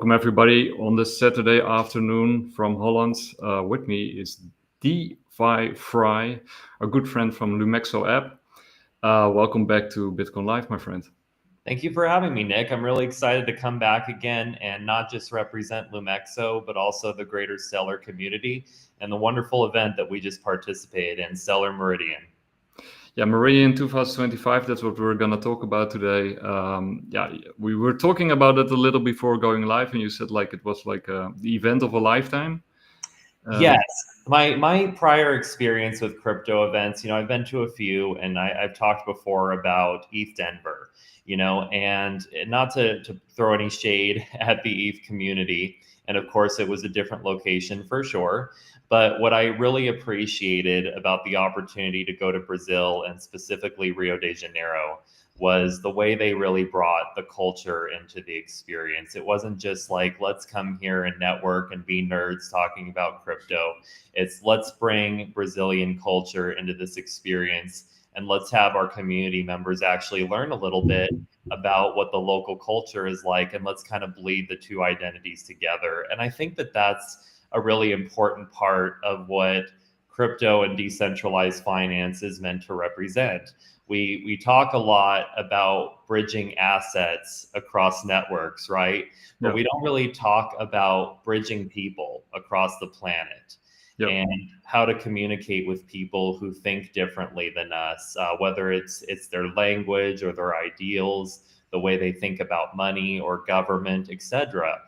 Welcome everybody on this Saturday afternoon from Holland. With me is DeFi Fry, a good friend from Lumexo app. Welcome back to Bitcoin Live, my friend. Thank you for having me, Nick. I'm really excited to come back again and not just represent Lumexo, but also the greater Stellar community and the wonderful event that we just participated in, Stellar Meridian. Yeah, Meridian 2025, that's what we're going to talk about today. We were talking about it a little before going live, and you said it was like the event of a lifetime. Yes, my prior experience with crypto events, I've been to a few, and I've talked before about ETH Denver, and not to throw any shade at the ETH community. And of course, it was a different location for sure. But what I really appreciated about the opportunity to go to Brazil and specifically Rio de Janeiro was the way they really brought the culture into the experience. It wasn't just like, let's come here and network and be nerds talking about crypto. It's let's bring Brazilian culture into this experience and let's have our community members actually learn a little bit about what the local culture is like, and let's kind of bleed the two identities together. And I think that that's a really important part of what crypto and decentralized finance is meant to represent. We talk a lot about bridging assets across networks, right? But we don't really talk about bridging people across the planet. Yep. And how to communicate with people who think differently than us, whether it's their language or their ideals, the way they think about money or government, etc.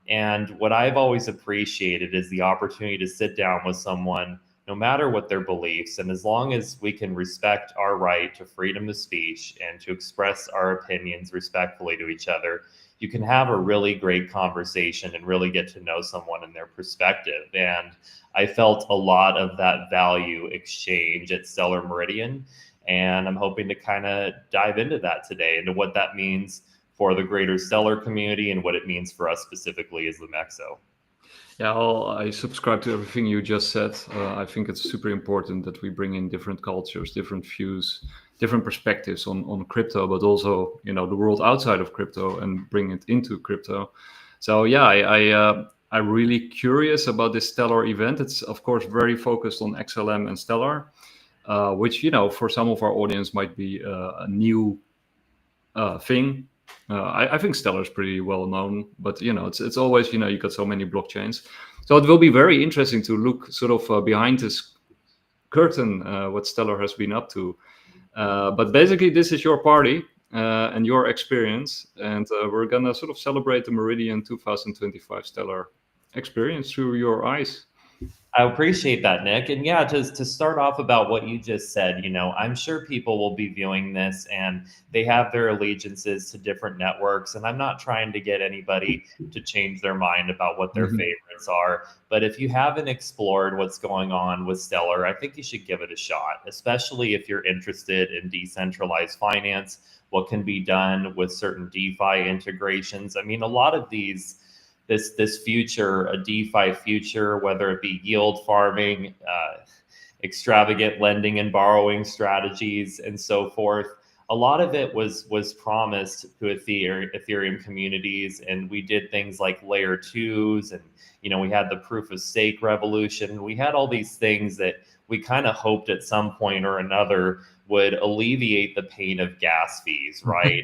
And what I've always appreciated is the opportunity to sit down with someone, no matter what their beliefs, and as long as we can respect our right to freedom of speech and to express our opinions respectfully to each other, you can have a really great conversation and really get to know someone and their perspective. And I felt a lot of that value exchange at Stellar Meridian. And I'm hoping to kind of dive into that today, into what that means for the greater Stellar community and what it means for us specifically as Lumexo. Yeah, I subscribe to everything you just said. I think it's super important that we bring in different cultures, different views, different perspectives on crypto, but also, the world outside of crypto and bring it into crypto. So yeah, I'm really curious about this Stellar event. It's of course very focused on XLM and Stellar, which, for some of our audience might be a new thing. I think Stellar is pretty well known, but it's always, you got so many blockchains. So it will be very interesting to look sort of behind this curtain, what Stellar has been up to. But basically, this is your party and your experience, and we're gonna sort of celebrate the Meridian 2025 Stellar experience through your eyes. I appreciate that, Nick. And yeah, to start off about what you just said, I'm sure people will be viewing this and they have their allegiances to different networks. And I'm not trying to get anybody to change their mind about what their favorites are. But if you haven't explored what's going on with Stellar, I think you should give it a shot, especially if you're interested in decentralized finance, what can be done with certain DeFi integrations. I mean, a lot of this future, a DeFi future, whether it be yield farming, extravagant lending and borrowing strategies, and so forth. A lot of it was promised to Ethereum communities, and we did things like layer 2s, and we had the proof of stake revolution. We had all these things that we kind of hoped at some point or another would alleviate the pain of gas fees, right?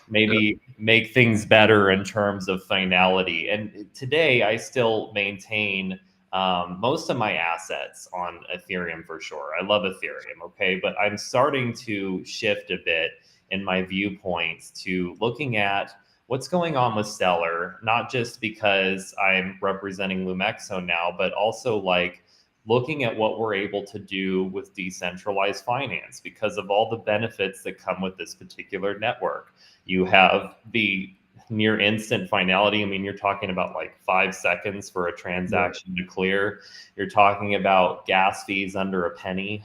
Maybe make things better in terms of finality. And today I still maintain most of my assets on Ethereum for sure. I love Ethereum, okay? But I'm starting to shift a bit in my viewpoints to looking at what's going on with Stellar, not just because I'm representing Lumexo now, but also like looking at what we're able to do with decentralized finance because of all the benefits that come with this particular network. You have the near instant finality. I mean, you're talking about like 5 seconds for a transaction to clear. You're talking about gas fees under a penny.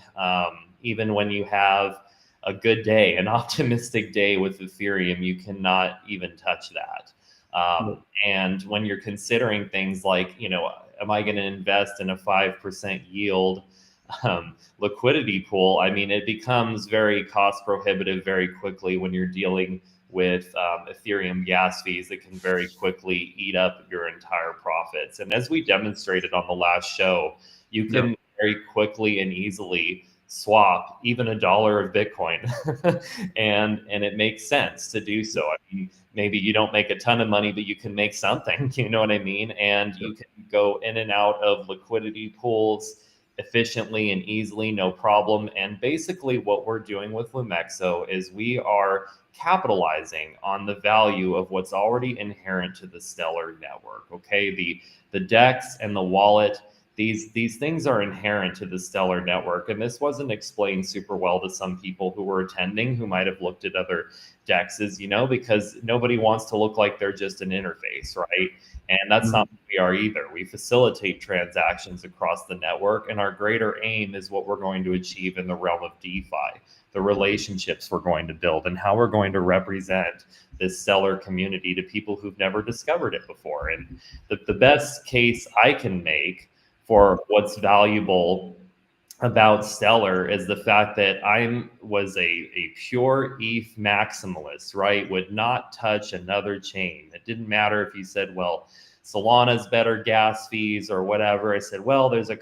Even when you have a good day, an optimistic day with Ethereum, you cannot even touch that. And when you're considering things like, am I going to invest in a 5% yield liquidity pool? I mean, it becomes very cost prohibitive very quickly when you're dealing with Ethereum gas fees that can very quickly eat up your entire profits. And as we demonstrated on the last show, you can very quickly and easily swap even $1 of Bitcoin, and it makes sense to do so. I mean, maybe you don't make a ton of money, but you can make something. You know what I mean? And you can go in and out of liquidity pools efficiently and easily, no problem. And basically, what we're doing with Lumexo is we are capitalizing on the value of what's already inherent to the Stellar network. Okay, the DEX and the wallet. These things are inherent to the Stellar network, and this wasn't explained super well to some people who were attending who might have looked at other DEXs, because nobody wants to look like they're just an interface, right? And that's not what we are either. We facilitate transactions across the network, and our greater aim is what we're going to achieve in the realm of DeFi, the relationships we're going to build, and how we're going to represent this Stellar community to people who've never discovered it before. And the best case I can make for what's valuable about Stellar is the fact that I was a pure ETH maximalist, right? Would not touch another chain. It didn't matter if you said, well, Solana's better gas fees or whatever. I said, well, there's a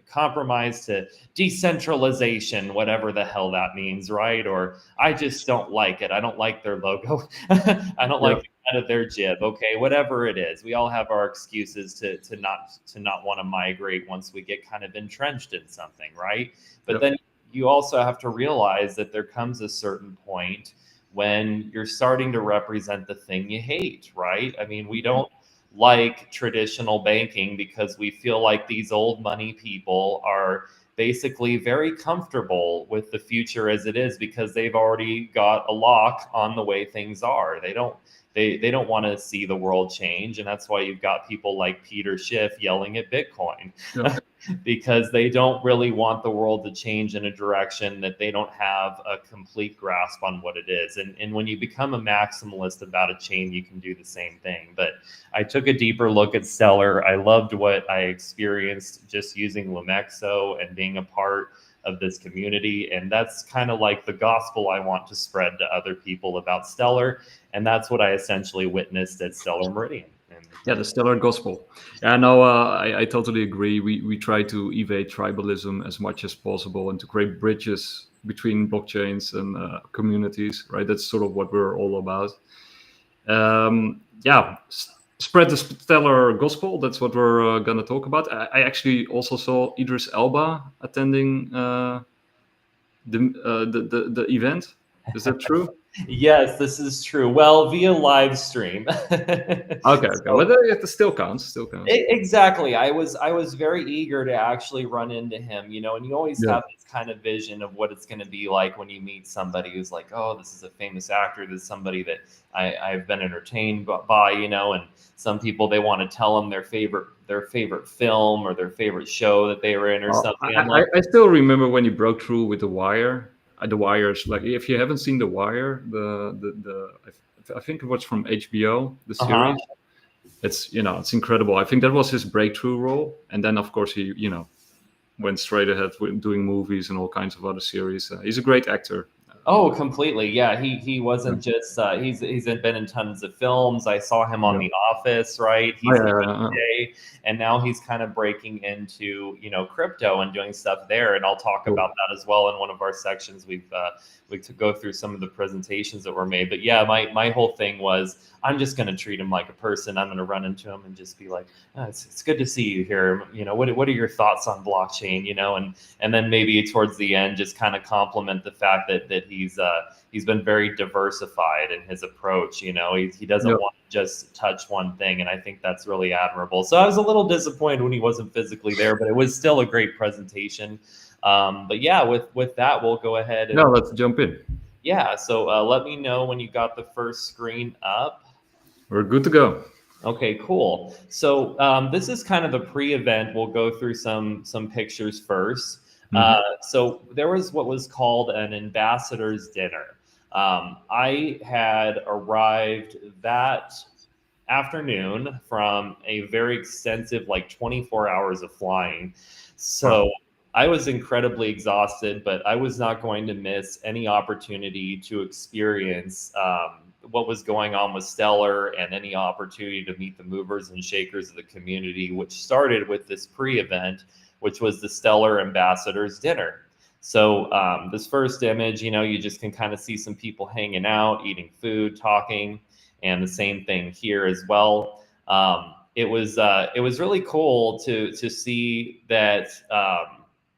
compromise to decentralization, whatever the hell that means, right? Or I just don't like it. I don't like their logo. I don't like the cut of their jib. Okay, whatever it is, we all have our excuses to not want to migrate once we get kind of entrenched in something, right? But then you also have to realize that there comes a certain point when you're starting to represent the thing you hate, right? I mean, we don't like traditional banking because we feel like these old money people are basically very comfortable with the future as it is because they've already got a lock on the way things are. They don't want to see the world change, and that's why you've got people like Peter Schiff yelling at Bitcoin because they don't really want the world to change in a direction that they don't have a complete grasp on what it is. And when you become a maximalist about a chain, you can do the same thing. But I took a deeper look at Stellar. I loved what I experienced just using Lumexo and being a part of this community. And that's kind of like the gospel I want to spread to other people about Stellar. And that's what I essentially witnessed at Stellar Meridian. Yeah, the Stellar gospel. Yeah, no, I totally agree. We try to evade tribalism as much as possible and to create bridges between blockchains and communities, right? That's sort of what we're all about. Spread the Stellar gospel. That's what we're going to talk about. I actually also saw Idris Elba attending the event. Is that true? Yes, this is true. Well, via live stream. Okay. Well, it still counts. Exactly. I was very eager to actually run into him, and you always have this kind of vision of what it's going to be like when you meet somebody who's like, oh, this is a famous actor. This is somebody that I've been entertained by, and some people, they want to tell them their favorite film or their favorite show that they were in or something. I still remember when you broke through with The Wire. The Wire's like, if you haven't seen The Wire, I think it was from HBO, the series. It's incredible. I think that was his breakthrough role, and then of course he went straight ahead with doing movies and all kinds of other series. He's a great actor. Oh, completely. Yeah, he wasn't just he's been in tons of films. I saw him on The Office, right? He's and now he's kind of breaking into crypto and doing stuff there. And I'll talk about that as well in one of our sections. We to go through some of the presentations that were made. But yeah, my whole thing was I'm just going to treat him like a person. I'm going to run into him and just be like, oh, it's good to see you here. What are your thoughts on blockchain? And then maybe towards the end, just kind of compliment the fact that he's been very diversified in his approach. He doesn't want to just touch one thing, and I think that's really admirable. So I was a little disappointed when he wasn't physically there, but it was still a great presentation. But yeah, with that, we'll go ahead. Let's jump in. Yeah, so let me know when you got the first screen up. We're good to go. Okay, cool. So this is kind of the pre-event. We'll go through some pictures first. So there was what was called an ambassador's dinner. I had arrived that afternoon from a very extensive, 24 hours of flying. So I was incredibly exhausted, but I was not going to miss any opportunity to experience what was going on with Stellar and any opportunity to meet the movers and shakers of the community, which started with this pre-event, which was the Stellar Ambassadors Dinner. So this first image, you just can kind of see some people hanging out, eating food, talking, and the same thing here as well. It was really cool to see that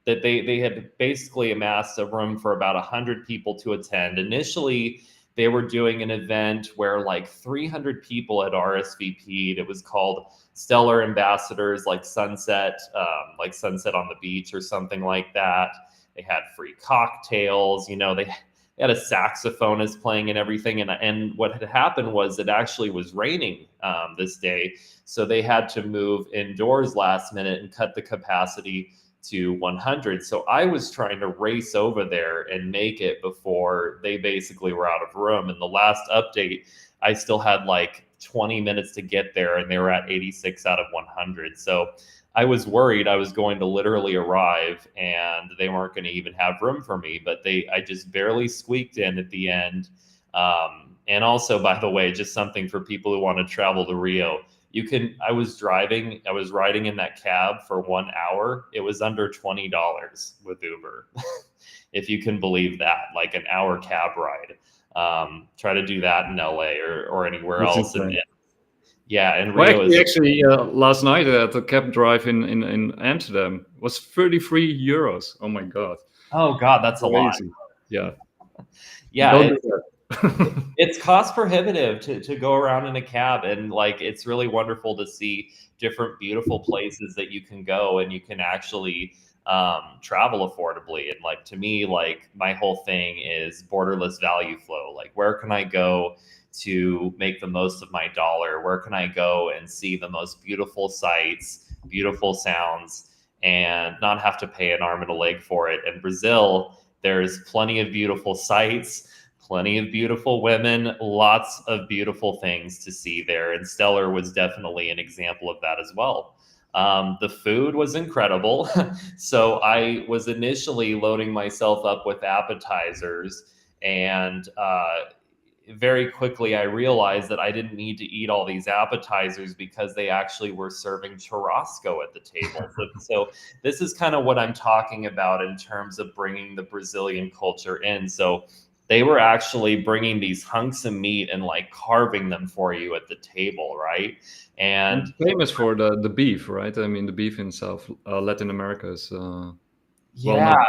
that they had basically amassed a room for about 100 people to attend. Initially, they were doing an event where like 300 people had RSVP'd. It was called Stellar Ambassadors, like Sunset on the Beach or something like that. They had free cocktails. They had a saxophonist playing and everything. And what had happened was it actually was raining this day, so they had to move indoors last minute and cut the capacity to 100. So I was trying to race over there and make it before they basically were out of room. And the last update, I still had like 20 minutes to get there, and they were at 86 out of 100. So I was worried I was going to literally arrive and they weren't going to even have room for me, but I just barely squeaked in at the end. And also, by the way, just something for people who want to travel to Rio. I was riding in that cab for 1 hour. It was under $20 with Uber, if you can believe that, like an hour cab ride. Try to do that in LA or anywhere That's else. insane. And Well, Rio is actually, last night at the cab drive in Amsterdam was 33 euros. Oh my God. oh God, that's a lot. Crazy. Yeah. Yeah, Don't do that. it's cost prohibitive to go around in a cab, and like it's really wonderful to see different beautiful places that you can go and you can actually travel affordably. And like to me, like my whole thing is borderless value flow. Like where can I go to make the most of my dollar? Where can I go and see the most beautiful sights, beautiful sounds, and not have to pay an arm and a leg for it? In Brazil, there's plenty of beautiful sights, plenty of beautiful women, lots of beautiful things to see there. And Stellar was definitely an example of that as well. The food was incredible. So I was initially loading myself up with appetizers, and very quickly I realized that I didn't need to eat all these appetizers because they actually were serving churrasco at the table. So this is kind of what I'm talking about in terms of bringing the Brazilian culture in. So they were actually bringing these hunks of meat and like carving them for you at the table, right? And It's famous for the beef, right? I mean, the beef in South Latin America is well yeah, known.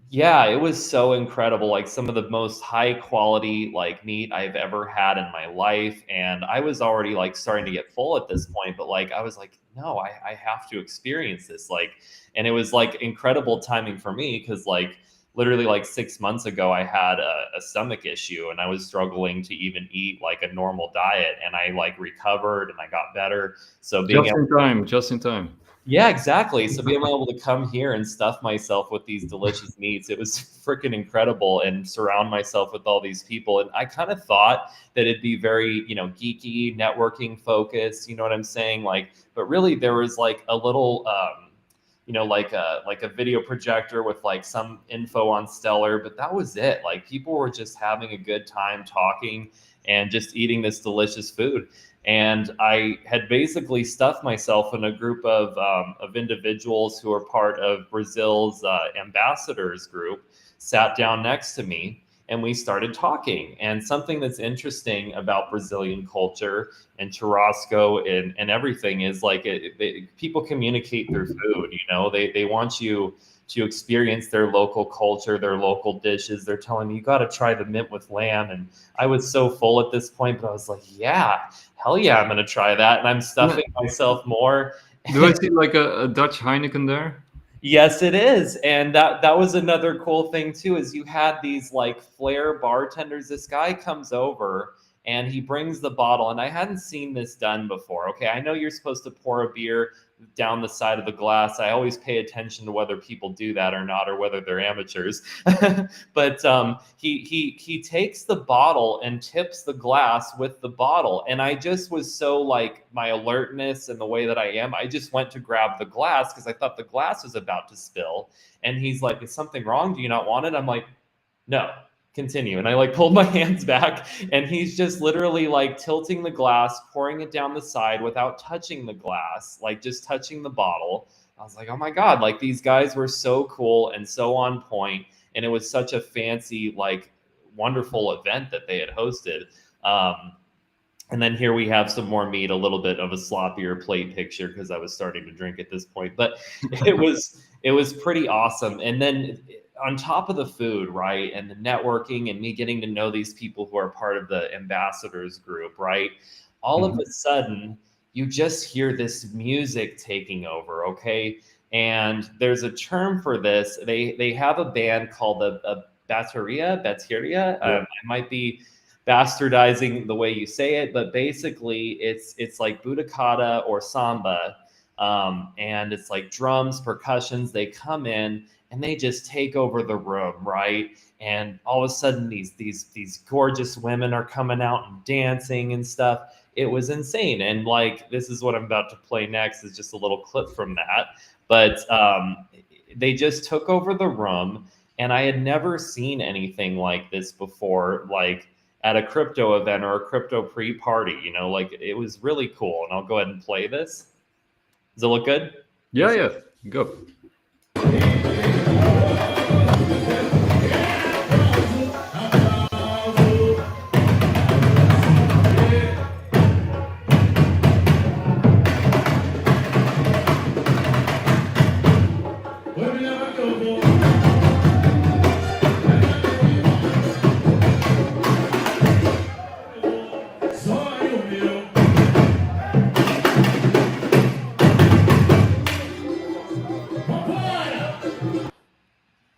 yeah, it was so incredible. Like some of the most high quality like meat I've ever had in my life. And I was already like starting to get full at this point, but like I was like, no, I have to experience this. Like, and it was like incredible timing for me because like literally like 6 months ago I had a stomach issue and I was struggling to even eat like a normal diet, and I like recovered and I got better. So being Just able in time, just in time. Yeah, exactly. So being able to come here and stuff myself with these delicious meats, it was freaking incredible, and surround myself with all these people. And I kind of thought that it'd be very, geeky, networking focused, you know what I'm saying? Like, but really there was like a little, like a video projector with like some info on Stellar, but that was it. Like people were just having a good time talking and just eating this delicious food. And I had basically stuffed myself in a group of individuals who are part of Brazil's ambassadors group, sat down next to me, and we started talking. And something that's interesting about Brazilian culture and churrasco and everything is like people communicate through food. They want you to experience their local culture, their local dishes. They're telling me you got to try the mint with lamb. And I was so full at this point, but I was like, yeah, hell yeah, I'm going to try that. And I'm stuffing myself more. Do I see like a Dutch Heineken there? Yes, it is. And that was another cool thing too, is you had these like flair bartenders. This guy comes over and he brings the bottle, and I hadn't seen this done before. Okay, I know you're supposed to pour a beer down the side of the glass. I always pay attention to whether people do that or not, or whether they're amateurs. But he takes the bottle and tips the glass with the bottle, and I just was so like, my alertness and the way that I am, I just went to grab the glass because I thought the glass was about to spill. And he's like, "Is something wrong? Do you not want it?" I'm like, "No, continue." And I like pulled my hands back, and he's just literally like tilting the glass, pouring it down the side without touching the glass, like just touching the bottle. I was like, oh my God, like these guys were so cool and so on point. And it was such a fancy, like wonderful event that they had hosted. And then here we have some more meat, a little bit of a sloppier plate picture because I was starting to drink at this point, but it was pretty awesome. And then on top of the food, right, and the networking and me getting to know these people who are part of the ambassadors group, right, all of a sudden you just hear this music taking over, okay? And there's a term for this. They have a band called a batteria. I might be bastardizing the way you say it, but basically it's like budokan or samba, and it's like drums, percussions. They come in and they just take over the room, right? And all of a sudden, these gorgeous women are coming out and dancing and stuff. It was insane, and like this is what I'm about to play next is just a little clip from that. But they just took over the room, and I had never seen anything like this before, like at a crypto event or a crypto pre-party, you know, like it was really cool. And I'll go ahead and play this. Does it look good? Yeah, go.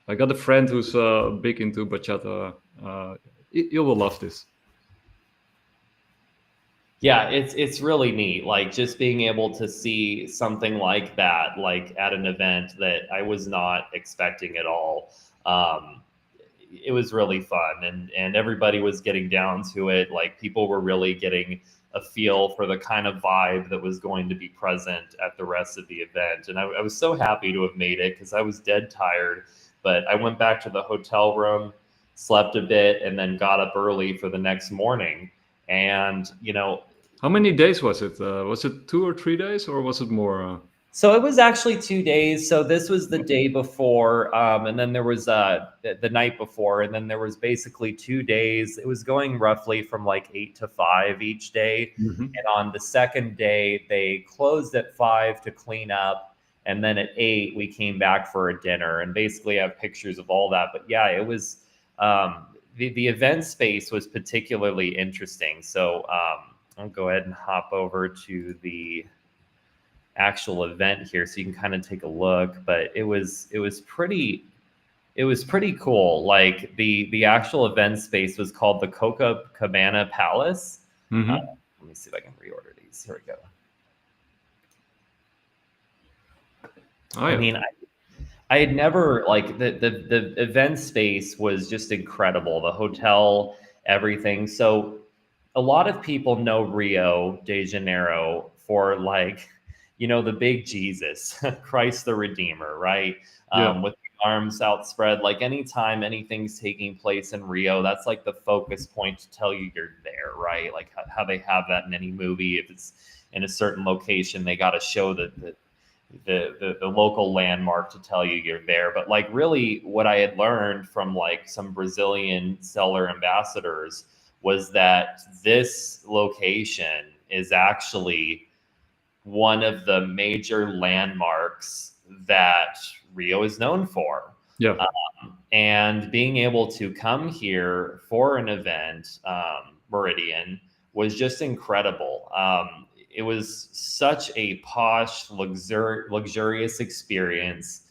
I got a friend who's big into bachata. You will love this. Yeah, it's really neat. Like just being able to see something like that, like at an event that I was not expecting at all. It was really fun, and everybody was getting down to it. Like people were really getting a feel for the kind of vibe that was going to be present at the rest of the event. And I was so happy to have made it because I was dead tired. But I went back to the hotel room, slept a bit, and then got up early for the next morning. And, you know, How many days was it? Was it 2 or 3 days, or was it more? so it was actually 2 days. So this was the day before, and then there was the night before, and then there was basically 2 days. It was going roughly from like 8 to 5 each day. And on the second day, they closed at 5 to clean up. And then at 8, we came back for a dinner, and basically I have pictures of all that. But yeah, it was the event space was particularly interesting. So I'll go ahead and hop over to the actual event here so you can kind of take a look. But it was pretty cool. Like the actual event space was called the Copacabana Palace. Let me see if I can reorder these. Here we go. Oh, yeah. I mean, I had never, like, the event space was just incredible. The hotel, everything. So a lot of people know Rio de Janeiro for, like, you know, the big Jesus, Christ the Redeemer, right? With the arms outspread. Like anytime anything's taking place in Rio, that's like the focus point to tell you you're there, right? Like how they have that in any movie. If it's in a certain location, they got to show the local landmark to tell you you're there. But like really what I had learned from like some Brazilian seller ambassadors was that this location is actually one of the major landmarks that Rio is known for. Yeah. And being able to come here for an event, Meridian, was just incredible. It was such a posh, luxurious experience.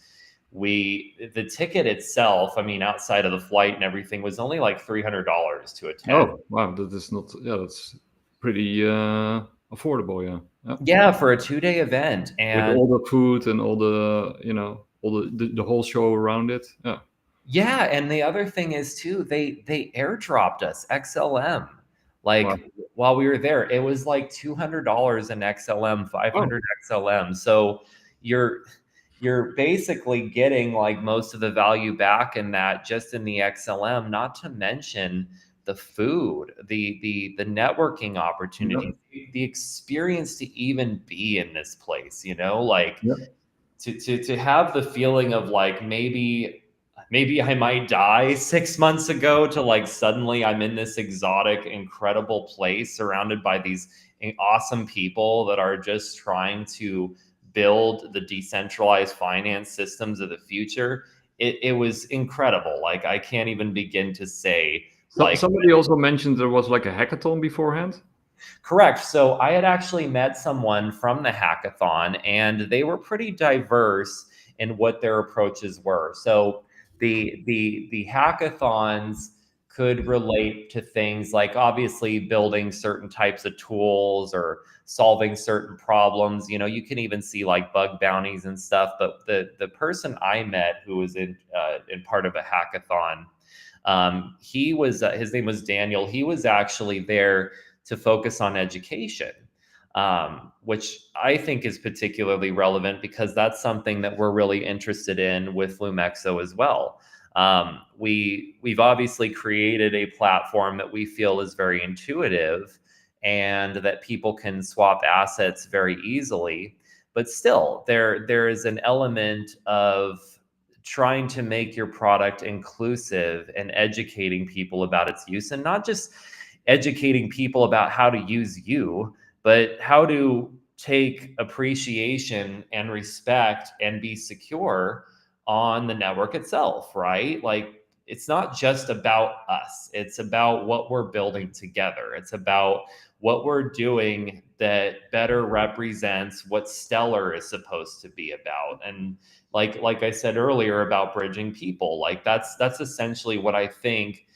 the ticket itself, I mean, outside of the flight and everything, was only like $300 to attend. Oh, wow, that is not. Yeah, that's pretty affordable. Yeah, yeah. Yeah, for a 2-day event. With And all the food and all the, all the whole show around it. Yeah. yeah, and the other thing is too, they airdropped us XLM. Wow. Like while we were there, it was like $200 in XLM, Oh, 500 XLM. So you're you're basically getting like most of the value back in that just in the XLM, not to mention the food, the networking yeah, opportunities, the experience to even be in this place, like yeah. to have the feeling of like maybe I might die 6 months ago to like suddenly I'm in this exotic, incredible place surrounded by these awesome people that are just trying to build the decentralized finance systems of the future. It was incredible. Like I can't even begin to say So like somebody also mentioned there was like a hackathon beforehand. correct. So I had actually met someone from the hackathon, and they were pretty diverse in what their approaches were. So the hackathons could relate to things like obviously building certain types of tools or solving certain problems. You can even see like bug bounties and stuff. But the person I met who was in part of a hackathon, he was his name was Daniel. He was actually there to focus on education, which I think is particularly relevant because that's something that we're really interested in with Lumexo as well. We've obviously created a platform that we feel is very intuitive and that people can swap assets very easily. But still, there is an element of trying to make your product inclusive and educating people about its use, and not just educating people about how to use you, but how to take appreciation and respect and be secure on the network itself, right? Like it's not just about us, it's about what we're building together. It's about what we're doing that better represents what Stellar is supposed to be about. And like I said earlier about bridging people, like that's essentially what I think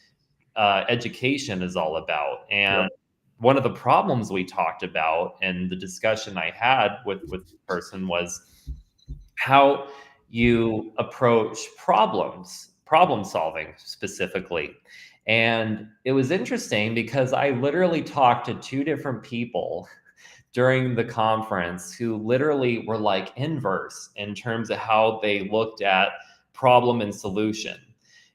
education is all about. Yeah. And one of the problems we talked about and the discussion I had with the person was how you approach problem solving specifically. And it was interesting because I literally talked to two different people during the conference who literally were like inverse in terms of how they looked at problem and solution.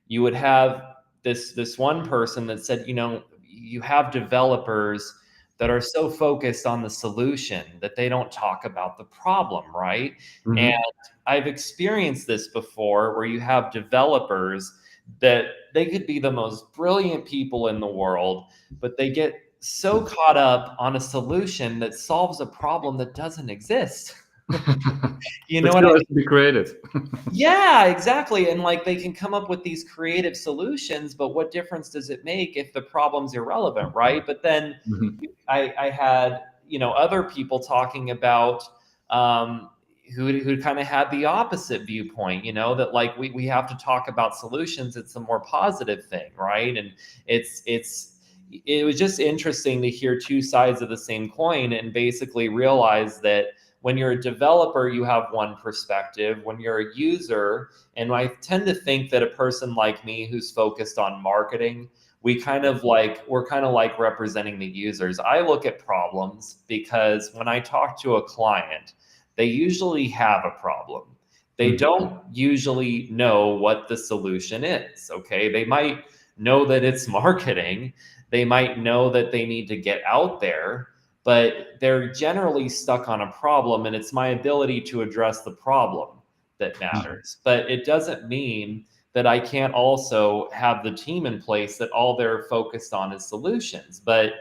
You would have this one person that said, you have developers that are so focused on the solution that they don't talk about the problem, right? And Hmm. I've experienced this before where you have developers that they could be the most brilliant people in the world, but they get so caught up on a solution that solves a problem that doesn't exist. You know But what I still mean? has to be created. Yeah, exactly. And like they can come up with these creative solutions, but what difference does it make if the problem's irrelevant, right? But then Mhm. I had, other people talking about um, who kind of had the opposite viewpoint, that like we have to talk about solutions. It's a more positive thing, right? And it was just interesting to hear two sides of the same coin and basically realize that when you're a developer, you have one perspective. When you're a user, and I tend to think that a person like me who's focused on marketing, we're kind of like representing the users. I look at problems because when I talk to a client, they usually have a problem. They Mhm. don't usually know what the solution is. Okay. They might know that it's marketing. They might know that they need to get out there, but they're generally stuck on a problem, and it's my ability to address the problem that matters. But it doesn't mean that I can't also have the team in place that all they're focused on is solutions. But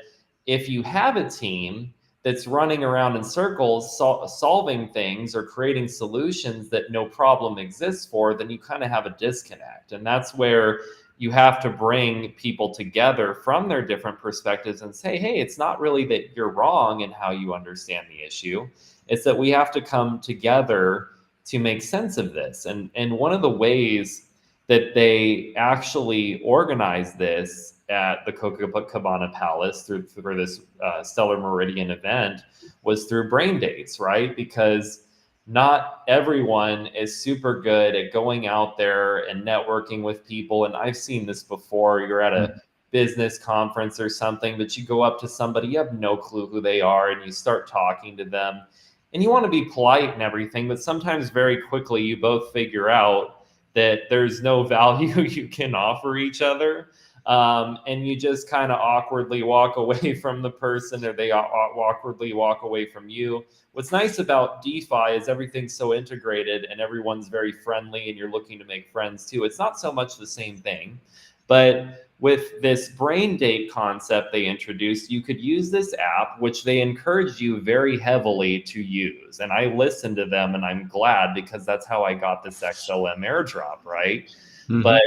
if you have a team that's running around in circles solving things or creating solutions that no problem exists for, then you kind of have a disconnect. And that's where you have to bring people together from their different perspectives and say, hey, it's not really that you're wrong in how you understand the issue. It's that we have to come together to make sense of this. And one of the ways that they actually organized this at the Copacabana Palace for this Stellar Meridian event was through brain dates, right? Because not everyone is super good at going out there and networking with people. And I've seen this before. You're at a business conference or something, but you go up to somebody, you have no clue who they are, and you start talking to them. And you want to be polite and everything, but sometimes very quickly you both figure out that there's no value you can offer each other. And you just kind of awkwardly walk away from the person, or they awkwardly walk away from you. What's nice about DeFi is everything's so integrated and everyone's very friendly and you're looking to make friends too. It's not so much the same thing, but with this brain date concept they introduced, you could use this app, which they encourage you very heavily to use. And I listened to them and I'm glad, because that's how I got this XLM airdrop, right? But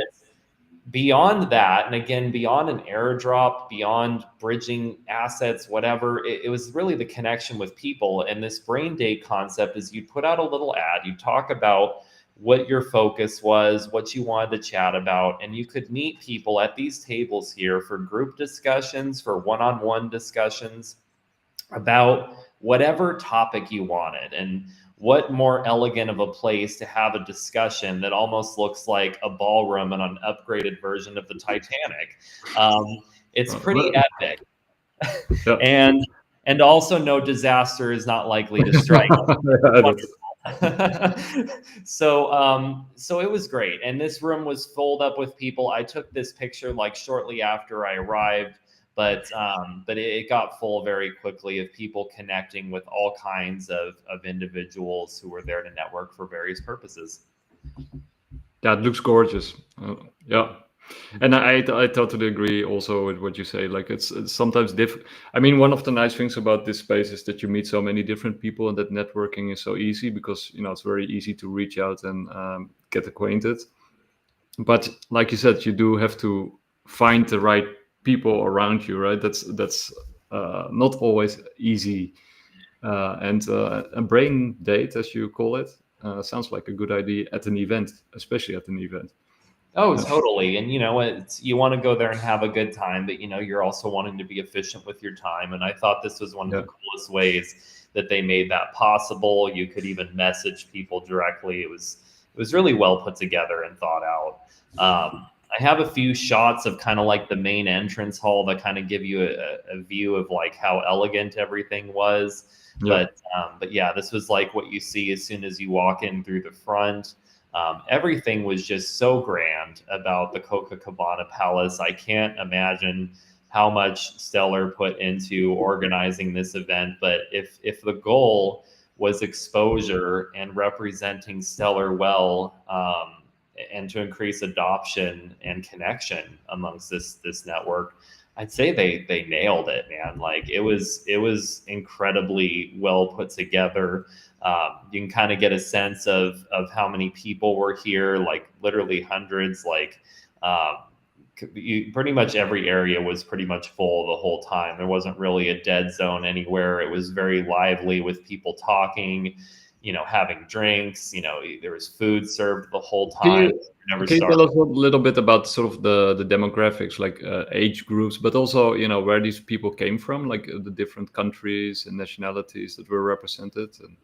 beyond that, and again, beyond an airdrop, beyond bridging assets, whatever, it was really the connection with people. And this brain date concept is you put out a little ad, you talk about what your focus was, what you wanted to chat about, and you could meet people at these tables here for group discussions, for one-on-one discussions about whatever topic you wanted. And what more elegant of a place to have a discussion that almost looks like a ballroom and an upgraded version of the Titanic. It's pretty epic. And also no disaster is not likely to strike. So it was great. And this room was filled up with people. I took this picture like shortly after I arrived, but it got full very quickly of people connecting with all kinds of individuals who were there to network for various purposes. Yeah, it looks gorgeous. Yeah. And I totally agree also with what you say. Like it's sometimes different. I mean, one of the nice things about this space is that you meet so many different people, and that networking is so easy because, you know, it's very easy to reach out and get acquainted. But like you said, you do have to find the right people around you, right? That's not always easy. And a brain date, as you call it, sounds like a good idea at an event, especially at an event. Oh, totally. And, you know, you want to go there and have a good time, but, you know, you're also wanting to be efficient with your time. And I thought this was one of the coolest ways that they made that possible. You could even message people directly. It was really well put together and thought out. I have a few shots of kind of like the main entrance hall that kind of give you a view of like how elegant everything was. But yeah, this was like what you see as soon as you walk in through the front. Everything was just so grand about the Copacabana Palace. I can't imagine how much Stellar put into organizing this event. But if the goal was exposure and representing Stellar well, and to increase adoption and connection amongst this network, I'd say they nailed it, man. Like it was incredibly well put together. You can kind of get a sense of how many people were here, like literally hundreds. Like pretty much every area was pretty much full the whole time. There wasn't really a dead zone anywhere. It was very lively with people talking, you know, having drinks. You know, there was food served the whole time. Can you tell us a little bit about sort of the demographics, like age groups, but also, you know, where these people came from, like the different countries and nationalities that were represented? And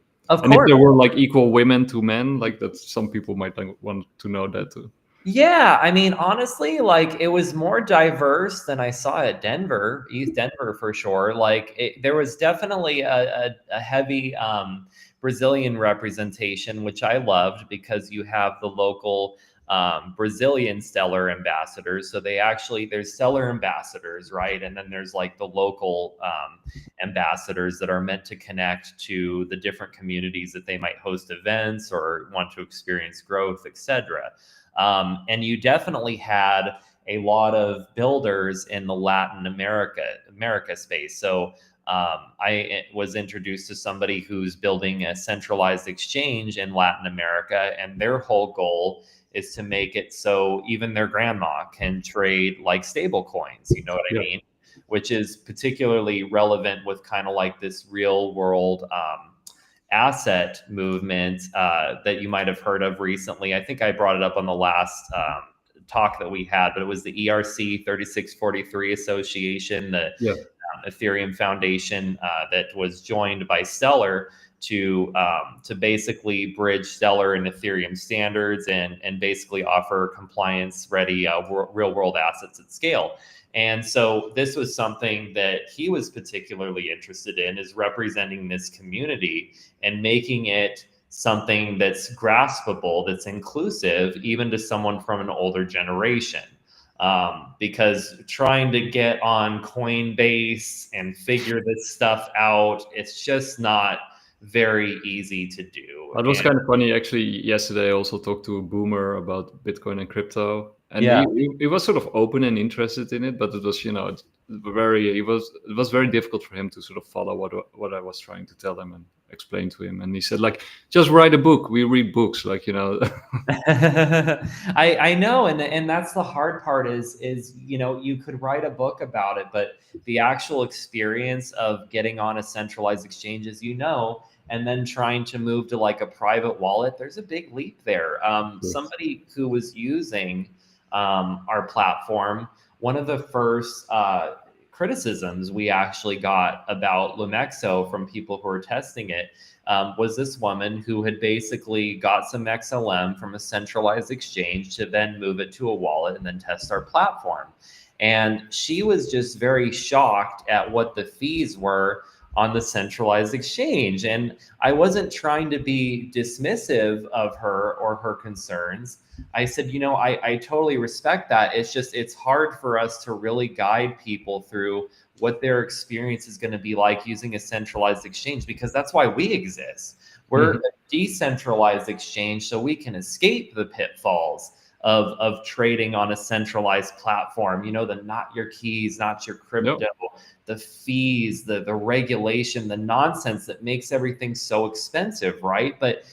if there were like equal women to men, like that, some people might want to know that too. Yeah, I mean, honestly, like it was more diverse than I saw at Denver, East Denver for sure. Like there was definitely a heavy Brazilian representation, which I loved, because you have the local Brazilian Stellar ambassadors. So there's Stellar ambassadors, right? And then there's like the local ambassadors that are meant to connect to the different communities that they might host events or want to experience growth, etc. And you definitely had a lot of builders in the Latin America space. So I was introduced to somebody who's building a centralized exchange in Latin America, and their whole goal is to make it so even their grandma can trade like stable coins, you know what I mean? Which is particularly relevant with kind of like this real world asset movement that you might have heard of recently. I think I brought it up on the last talk that we had, but it was the ERC 3643 Association, the Yeah. Ethereum Foundation that was joined by Stellar to basically bridge Stellar and Ethereum standards and basically offer compliance ready real world assets at scale. And so this was something that he was particularly interested in, is representing this community and making it something that's graspable, that's inclusive, even to someone from an older generation. Because trying to get on Coinbase and figure this stuff out, it's just not very easy to do. It was kind of funny. Actually, yesterday I also talked to a boomer about Bitcoin and crypto, and Yeah. he was sort of open and interested in it, but it was, it was very difficult for him to sort of follow what I was trying to tell him and explain to him. And he said, like, just write a book. We read books, like, I know, and that's the hard part is you could write a book about it, but the actual experience of getting on a centralized exchange, as and then trying to move to like a private wallet, there's a big leap there. Yes. Somebody who was using our platform, one of the first criticisms we actually got about Lumexo from people who were testing it was this woman who had basically got some XLM from a centralized exchange to then move it to a wallet and then test our platform. And she was just very shocked at what the fees were on the centralized exchange. And I wasn't trying to be dismissive of her or her concerns. I said, I totally respect that. It's hard for us to really guide people through what their experience is going to be like using a centralized exchange, because that's why we exist. We're a decentralized exchange, so we can escape the pitfalls of trading on a centralized platform. The not your keys, not your crypto, the fees, the regulation, the nonsense that makes everything so expensive, right? But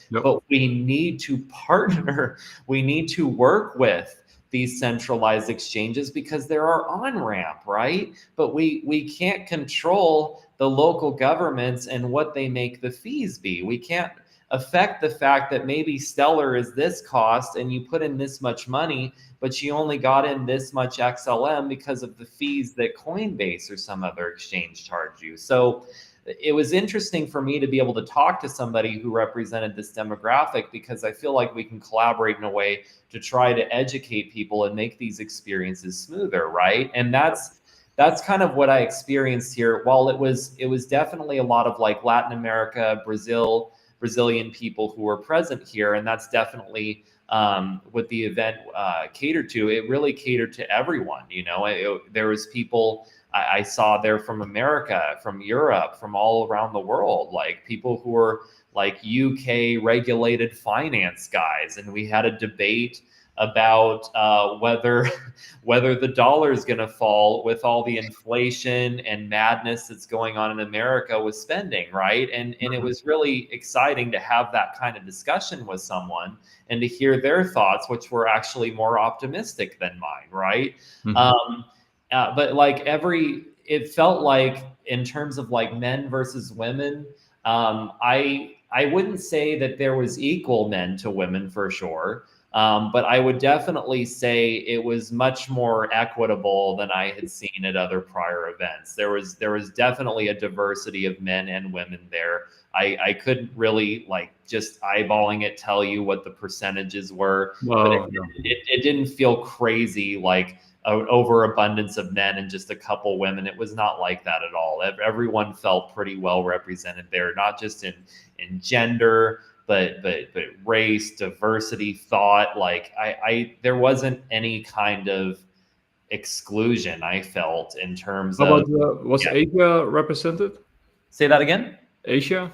we need to partner. We need to work with these centralized exchanges because they're our on-ramp, right? But we can't control the local governments and what they make the fees be. We can't affect the fact that maybe Stellar is this cost and you put in this much money, but you only got in this much XLM because of the fees that Coinbase or some other exchange charge you. So it was interesting for me to be able to talk to somebody who represented this demographic, because I feel like we can collaborate in a way to try to educate people and make these experiences smoother, right? And that's kind of what I experienced here. While it was definitely a lot of like Latin America, Brazilian people who were present here, and that's definitely what the event catered to. It really catered to everyone. There was people I saw there from America, from Europe, from all around the world, like people who were like UK regulated finance guys, and we had a debate about whether the dollar is going to fall with all the inflation and madness that's going on in America with spending, right? And it was really exciting to have that kind of discussion with someone and to hear their thoughts, which were actually more optimistic than mine, right? But like it felt like in terms of like men versus women, I wouldn't say that there was equal men to women for sure. But I would definitely say it was much more equitable than I had seen at other prior events. There was definitely a diversity of men and women there. I couldn't really, like, just eyeballing it, tell you what the percentages were, but it didn't feel crazy like an overabundance of men and just a couple women. It was not like that at all. Everyone felt pretty well represented there, not just in gender, but race, diversity, thought. Like I there wasn't any kind of exclusion I felt in terms How of. about was Asia represented? Say that again. Asia?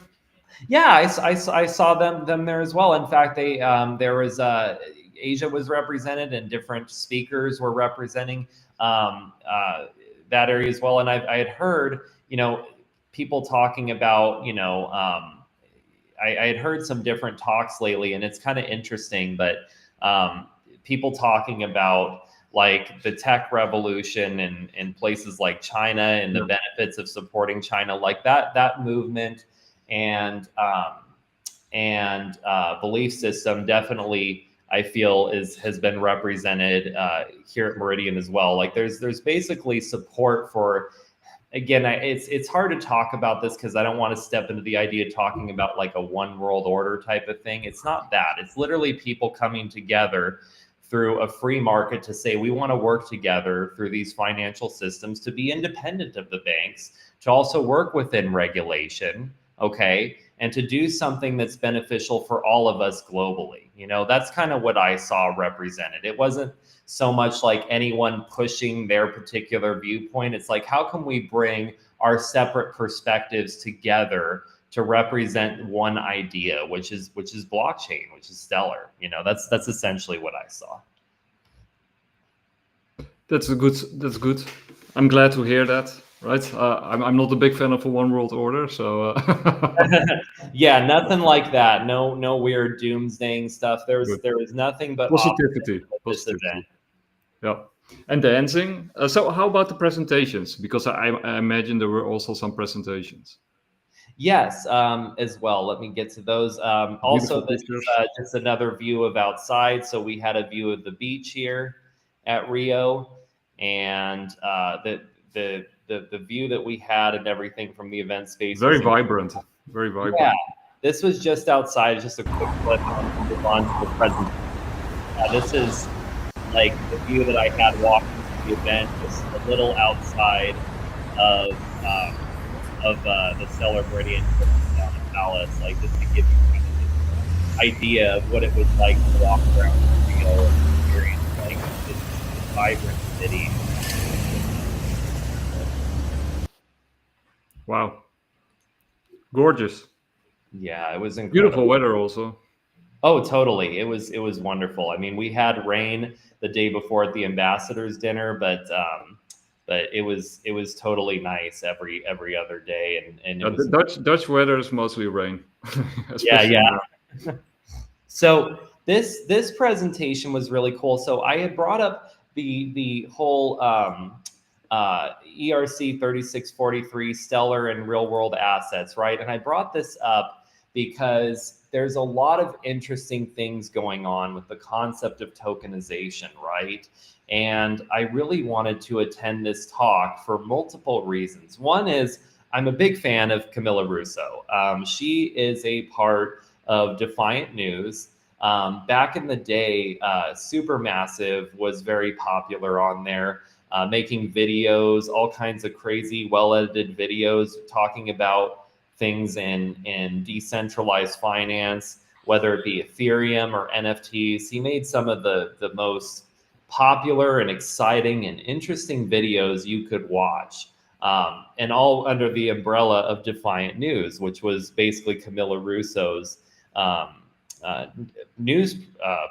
Yeah, I saw them there as well. In fact, there was Asia was represented, and different speakers were representing that area as well. And I had heard, people talking about, I had heard some different talks lately, and it's kind of interesting, but people talking about like the tech revolution in places like China and the benefits of supporting China, like that movement. And and belief system definitely I feel has been represented here at Meridian as well. Like there's basically support for, again, it's hard to talk about this because I don't want to step into the idea of talking about like a one world order type of thing. It's not that. It's literally people coming together through a free market to say we want to work together through these financial systems to be independent of the banks, to also work within regulation, okay, and to do something that's beneficial for all of us globally. You know, that's kind of what I saw represented. It wasn't so much like anyone pushing their particular viewpoint. It's like, how can we bring our separate perspectives together to represent one idea, which is blockchain, which is Stellar. You know, that's essentially what I saw. That's good. I'm glad to hear that. Right. I'm not a big fan of a one world order, so yeah, nothing like that. No weird doomsdaying stuff. There was nothing but positivity. at this event. Yeah. And dancing. So how about the presentations? Because I imagine there were also some presentations. Yes, as well. Let me get to those. Also, this is just another view of outside. So we had a view of the beach here at Rio, and the view that we had and everything from the event space. Very vibrant. Very vibrant. Yeah, this was just outside. Just a quick clip on the presentation. This is like the view that I had walking to the event, just a little outside of the Stellar Meridian Palace, like just to give you kind of an idea of what it was like to walk around Rio and experience like this vibrant city. Wow, gorgeous. Yeah, it was incredible. Beautiful weather also. Oh, totally. It was wonderful. I mean, we had rain the day before at the ambassadors dinner, but it was totally nice every other day, and it was, the Dutch weather is mostly rain. yeah. So this presentation was really cool. So I had brought up the whole ERC 3643 Stellar and real world assets, right? And I brought this up because there's a lot of interesting things going on with the concept of tokenization, right? And I really wanted to attend this talk for multiple reasons. One is I'm a big fan of Camilla Russo. She is a part of Defiant News. Back in the day, Supermassive was very popular on there, making videos, all kinds of crazy, well-edited videos talking about things in decentralized finance, whether it be Ethereum or NFTs. He made some of the most popular and exciting and interesting videos you could watch, and all under the umbrella of Defiant News, which was basically Camilla Russo's news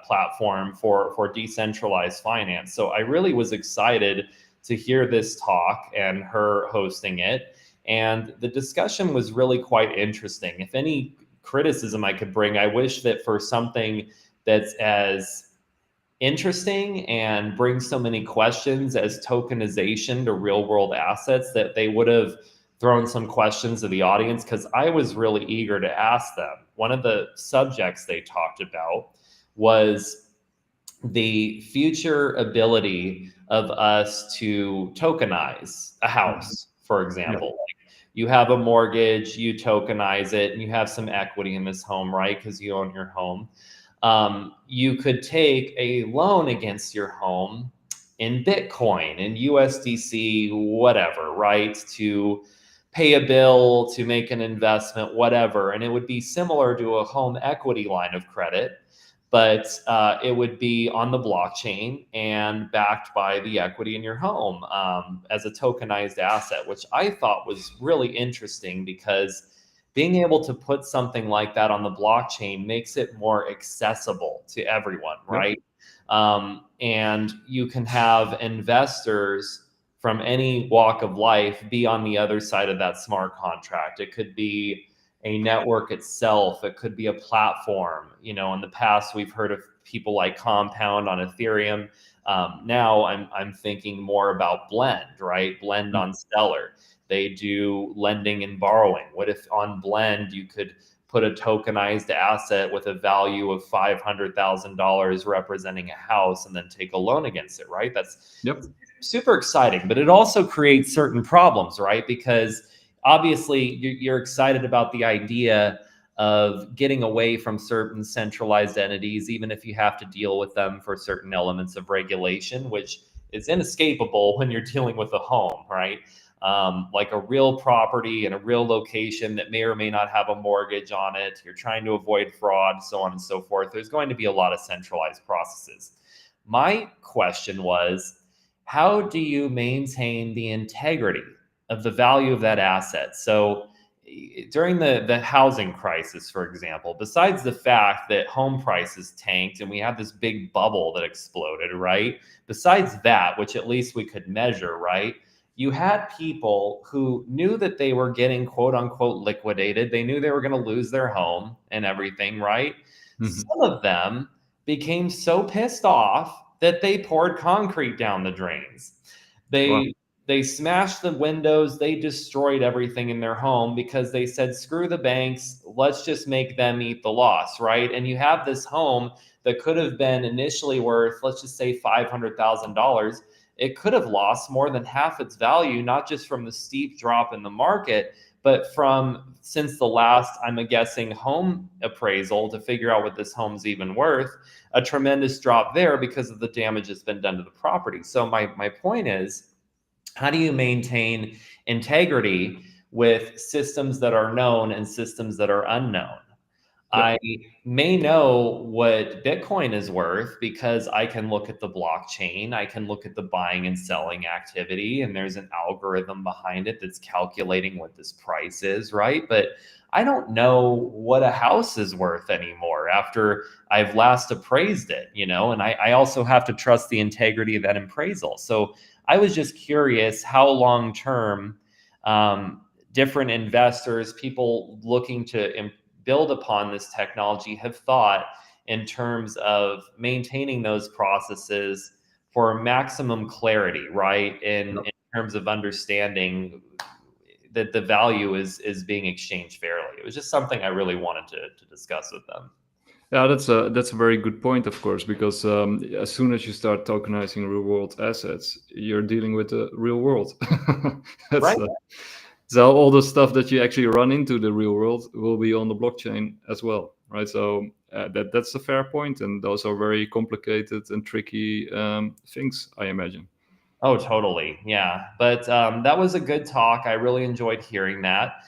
platform for decentralized finance. So I really was excited to hear this talk and her hosting it. And the discussion was really quite interesting. If any criticism I could bring, I wish that for something that's as interesting and brings so many questions as tokenization to real world assets, that they would have thrown some questions to the audience, because I was really eager to ask them. One of the subjects they talked about was the future ability of us to tokenize a house, for example. Yeah. Like, you have a mortgage, you tokenize it, and you have some equity in this home, right? Because you own your home. You could take a loan against your home in Bitcoin, in USDC, whatever, right? To pay a bill, to make an investment, whatever. And it would be similar to a home equity line of credit, but it would be on the blockchain and backed by the equity in your home as a tokenized asset, which I thought was really interesting, because being able to put something like that on the blockchain makes it more accessible to everyone, right? Yep. And you can have investors from any walk of life be on the other side of that smart contract. It could be a network itself. It could be a platform. You know, in the past, we've heard of people like Compound on Ethereum. Now I'm thinking more about Blend, right? Blend on Stellar. They do lending and borrowing. What if on Blend you could put a tokenized asset with a value of $500,000 representing a house and then take a loan against it, right? That's Yep. super exciting, but it also creates certain problems, right? Because obviously you're excited about the idea of getting away from certain centralized entities, even if you have to deal with them for certain elements of regulation, which is inescapable when you're dealing with a home, right? Like a real property and a real location that may or may not have a mortgage on it. You're trying to avoid fraud, so on and so forth. There's going to be a lot of centralized processes. My question was, how do you maintain the integrity of the value of that asset? So during the housing crisis, for example, besides the fact that home prices tanked and we had this big bubble that exploded, right? Besides that, which at least we could measure, right? You had people who knew that they were getting quote unquote liquidated. They knew they were going to lose their home and everything, right? Some of them became so pissed off that they poured concrete down the drains. Wow. They smashed the windows, they destroyed everything in their home because they said, screw the banks, let's just make them eat the loss, right? And you have this home that could have been initially worth, let's just say $500,000. It could have lost more than half its value, not just from the steep drop in the market, but from since the last, I'm guessing, home appraisal to figure out what this home's even worth, a tremendous drop there because of the damage that's been done to the property. So my point is, how do you maintain integrity with systems that are known and systems that are unknown? Yep. I may know what Bitcoin is worth because I can look at the blockchain, I can look at the buying and selling activity, and there's an algorithm behind it that's calculating what this price is, right? But I don't know what a house is worth anymore after I've last appraised it, and I also have to trust the integrity of that appraisal. So I was just curious how long term different investors, people looking to build upon this technology, have thought in terms of maintaining those processes for maximum clarity, right? In terms of understanding that the value is being exchanged fairly. It was just something I really wanted to discuss with them. Yeah, that's a very good point, of course, because as soon as you start tokenizing real world assets, you're dealing with the real world. That's Right. So all the stuff that you actually run into the real world will be on the blockchain as well, right? So that's a fair point, and those are very complicated and tricky things, I imagine. Oh, totally. Yeah. But that was a good talk. I really enjoyed hearing that.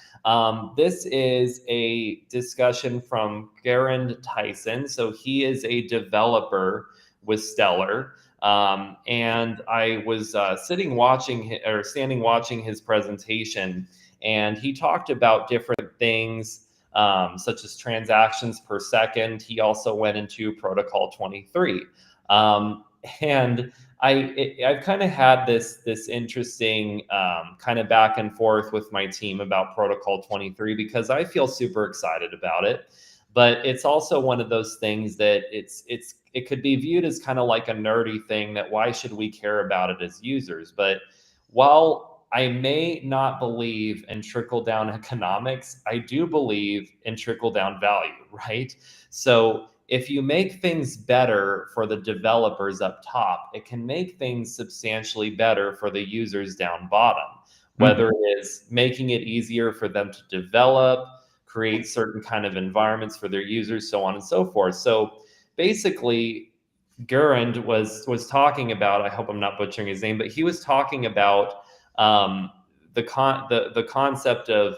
This is a discussion from Garand Tyson. So he is a developer with Stellar. And I was standing watching his presentation, and he talked about different things such as transactions per second. He also went into Protocol 23. And I've kind of had this interesting kind of back and forth with my team about Protocol 23 because I feel super excited about it, but it's also one of those things that it could be viewed as kind of like a nerdy thing that why should we care about it as users? But while I may not believe in trickle down economics, I do believe in trickle down value, right? So if you make things better for the developers up top, it can make things substantially better for the users down bottom, whether it is making it easier for them to develop, create certain kind of environments for their users, so on and so forth. So basically, Gurand was talking about, I hope I'm not butchering his name, but he was talking about the concept of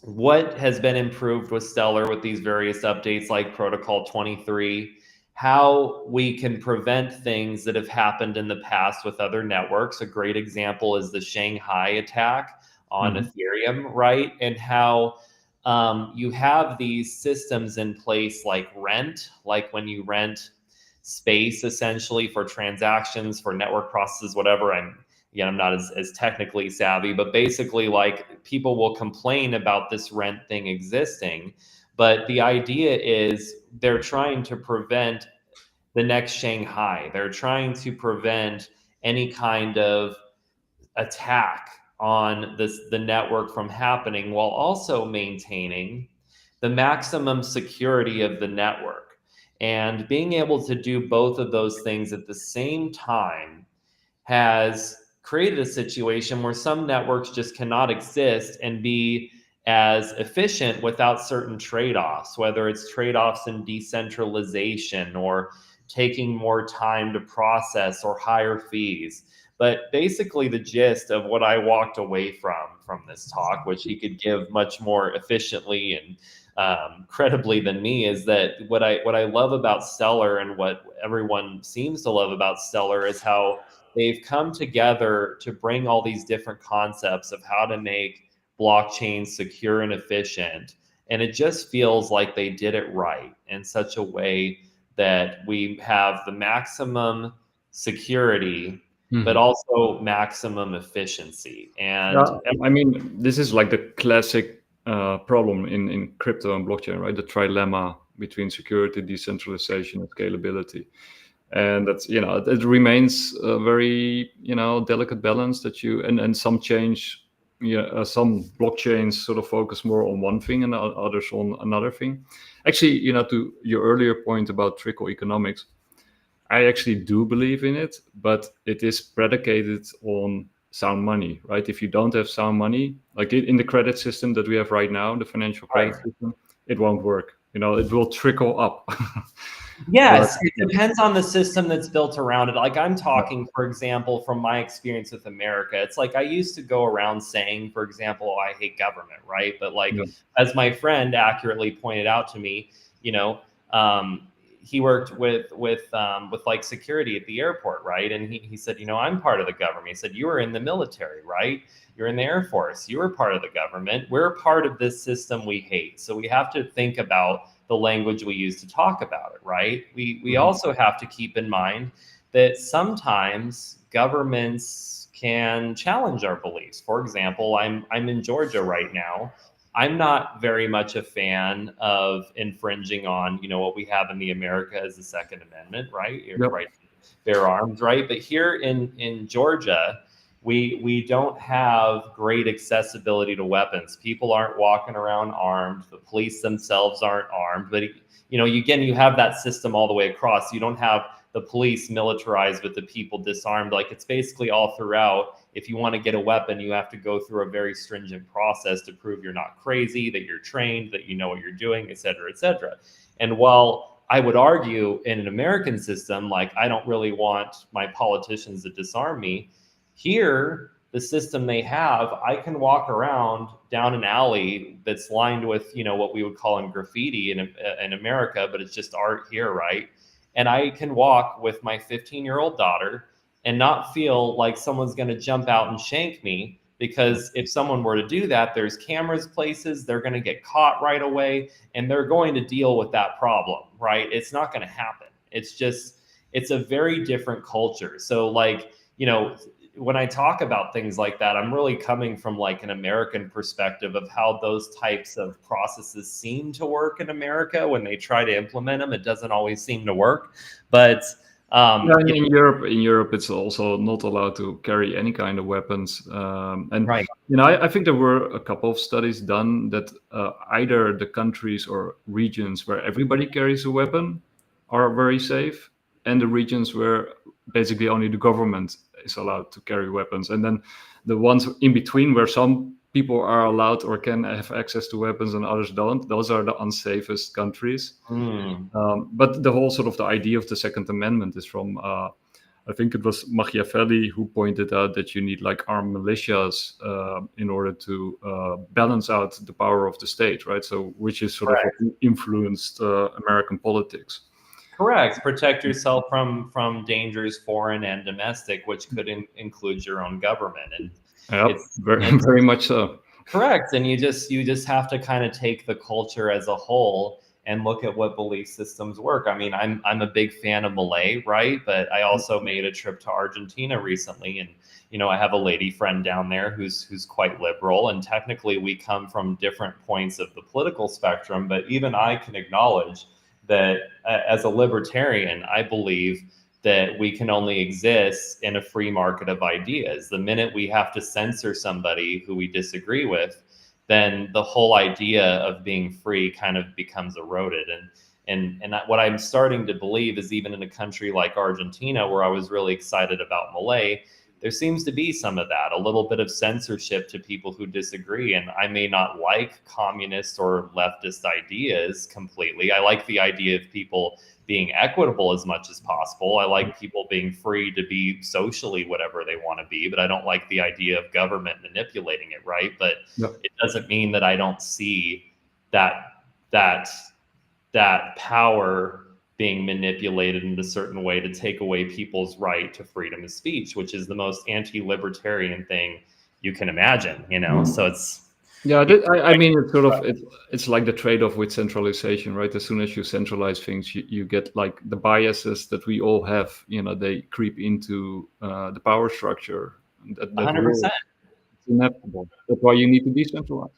what has been improved with Stellar with these various updates like Protocol 23, how we can prevent things that have happened in the past with other networks. A great example is the Shanghai attack on Ethereum, right? And how you have these systems in place like rent, like when you rent space essentially for transactions, for network processes, whatever. I'm not as technically savvy, but basically like people will complain about this rent thing existing. But the idea is they're trying to prevent the next Shanghai. They're trying to prevent any kind of attack on the network from happening while also maintaining the maximum security of the network. And being able to do both of those things at the same time has created a situation where some networks just cannot exist and be as efficient without certain trade-offs, whether it's trade-offs in decentralization or taking more time to process or higher fees. But basically the gist of what I walked away from this talk, which he could give much more efficiently and credibly than me, is that what I love about Stellar and what everyone seems to love about Stellar is how they've come together to bring all these different concepts of how to make blockchain secure and efficient. And it just feels like they did it right in such a way that we have the maximum security, but Mhm. also maximum efficiency. And Yeah, I mean, this is like the classic problem in crypto and blockchain, right? The trilemma between security, decentralization, and scalability. And that's, it remains a very, delicate balance that and some change, some blockchains sort of focus more on one thing and others on another thing. Actually, to your earlier point about trickle economics, I actually do believe in it, but it is predicated on sound money, right? If you don't have sound money, like in the credit system that we have right now, the financial credit right. system, it won't work. It will trickle up. But Yes, it yeah, depends on the system that's built around it. Like I'm yeah, talking, for example, from my experience with America, it's like I used to go around saying, for example, oh, I hate government, right? But like, yeah. as my friend accurately pointed out to me, you know, um, he worked with like security at the airport, right? And he said, I'm part of the government. He said, you were in the military, right? You're in the Air Force. You were part of the government. We're part of this system we hate. So we have to think about the language we use to talk about it, right? We Mhm. also have to keep in mind that sometimes governments can challenge our beliefs. For example, I'm in Georgia right now. I'm not very much a fan of infringing on, what we have in the America as the Second Amendment, right? Your Yep. right to bear arms, right? But here in Georgia, we don't have great accessibility to weapons. People aren't walking around armed. The police themselves aren't armed. But again, you have that system all the way across. You don't have the police militarized with the people disarmed. Like it's basically all throughout. If you want to get a weapon, you have to go through a very stringent process to prove you're not crazy, that you're trained, that you know what you're doing, et cetera, et cetera. And while I would argue in an American system, like I don't really want my politicians to disarm me, here, the system they have, I can walk around down an alley that's lined with, what we would call in graffiti in America, but it's just art here, right? And I can walk with my 15-year-old daughter and not feel like someone's going to jump out and shank me, because if someone were to do that, there's cameras places, they're going to get caught right away, and they're going to deal with that problem, right? It's not going to happen. It's a very different culture. So like, when I talk about things like that, I'm really coming from like an American perspective of how those types of processes seem to work in America. When they try to implement them, it doesn't always seem to work. But Yeah, um, in Europe, it's also not allowed to carry any kind of weapons. And right, I think there were a couple of studies done that either the countries or regions where everybody carries a weapon are very safe, and the regions where basically only the government is allowed to carry weapons, and then the ones in between where some people are allowed or can have access to weapons and others don't. Those are the unsafest countries. mm, But the whole sort of the idea of the Second Amendment is from, I think it was Machiavelli who pointed out that you need like armed militias in order to balance out the power of the state, right? So, which is sort of what correct. influenced American politics. Correct. Protect yourself from dangers, foreign and domestic, which could include your own government. And Yep, it's very, it's very much so. correct. And you just have to kind of take the culture as a whole and look at what belief systems work. I mean, I'm a big fan of Malay, right? But I also made a trip to Argentina recently, and I have a lady friend down there who's quite liberal, and technically we come from different points of the political spectrum, but even I can acknowledge that as a libertarian, I believe that we can only exist in a free market of ideas. The minute we have to censor somebody who we disagree with, then the whole idea of being free kind of becomes eroded. And what I'm starting to believe is, even in a country like Argentina, where I was really excited about Malay, there seems to be some of that, a little bit of censorship to people who disagree. And I may not like communist or leftist ideas completely. I like the idea of people being equitable as much as possible. I like people being free to be socially whatever they want to be, but I don't like the idea of government manipulating it, right? But it doesn't mean that I don't see that power being manipulated in a certain way to take away people's right to freedom of speech, which is the most anti-libertarian thing you can imagine, So it's I mean, it's sort of it's like the trade-off with centralization, right? As soon as you centralize things, you get like the biases that we all have. They creep into the power structure. That 100%. It's inevitable. That's why you need to decentralize.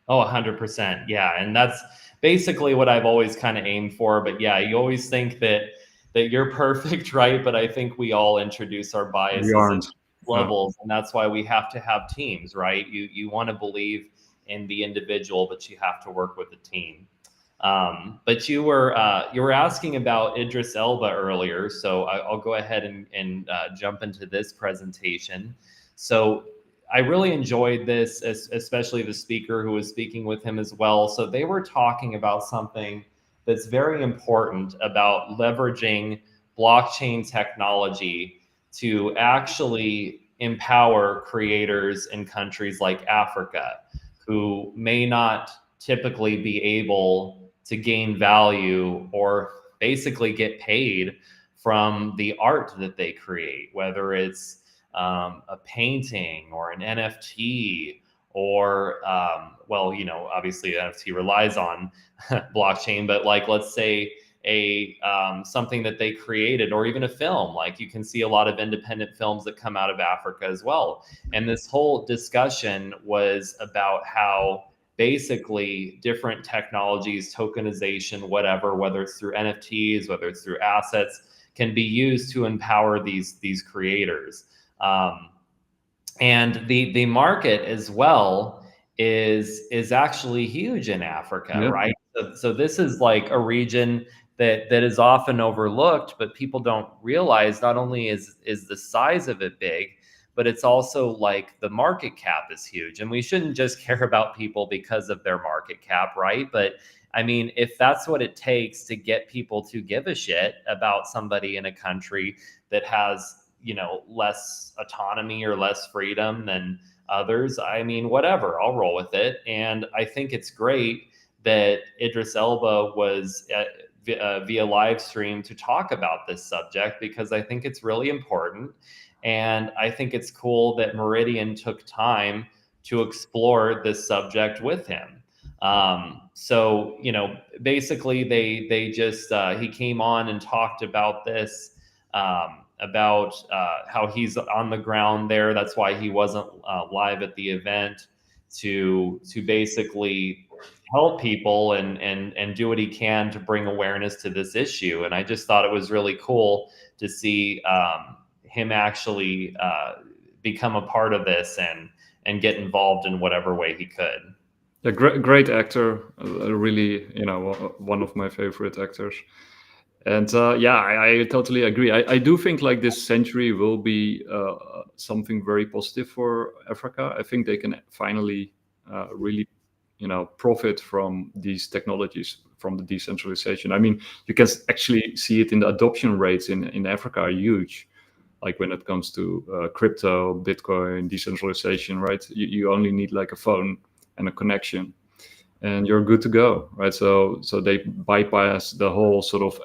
Oh, 100%. Yeah. And that's basically what I've always kind of aimed for. But yeah, you always think that you're perfect, right? But I think we all introduce our biases at levels, and that's why we have to have teams, right? You want to believe in the individual, but you have to work with the team. But you were asking about Idris Elba earlier, so I'll go ahead and jump into this presentation. So I really enjoyed this, especially the speaker who was speaking with him as well. So they were talking about something that's very important about leveraging blockchain technology to actually empower creators in countries like Africa, who may not typically be able to gain value or basically get paid from the art that they create, whether it's a painting or an NFT or, obviously NFT relies on blockchain, but like, let's say something that they created, or even a film. Like, you can see a lot of independent films that come out of Africa as well. And this whole discussion was about how basically different technologies, tokenization, whether it's through NFTs, whether it's through assets, can be used to empower these creators. And the market as well is actually huge in Africa, right? So this is like a region that is often overlooked, but people don't realize not only is the size of it big, but it's also like the market cap is huge. And we shouldn't just care about people because of their market cap, right? But I mean, if that's what it takes to get people to give a shit about somebody in a country that has, less autonomy or less freedom than others, I mean, whatever, I'll roll with it. And I think it's great that Idris Elba was via live stream to talk about this subject, because I think it's really important. And I think it's cool that Meridian took time to explore this subject with him. So, basically they just, he came on and talked about this, about how he's on the ground there. That's why he wasn't live at the event, to basically help people and do what he can to bring awareness to this issue. And I just thought it was really cool to see him actually become a part of this and get involved in whatever way he could. A great actor, really, one of my favorite actors. And I totally agree. I do think like this century will be something very positive for Africa. I think they can finally really, profit from these technologies, from the decentralization. I mean, you can actually see it in the adoption rates in Africa are huge. Like when it comes to crypto, Bitcoin, decentralization, right? You only need like a phone and a connection, and you're good to go, right? So they bypass the whole sort of,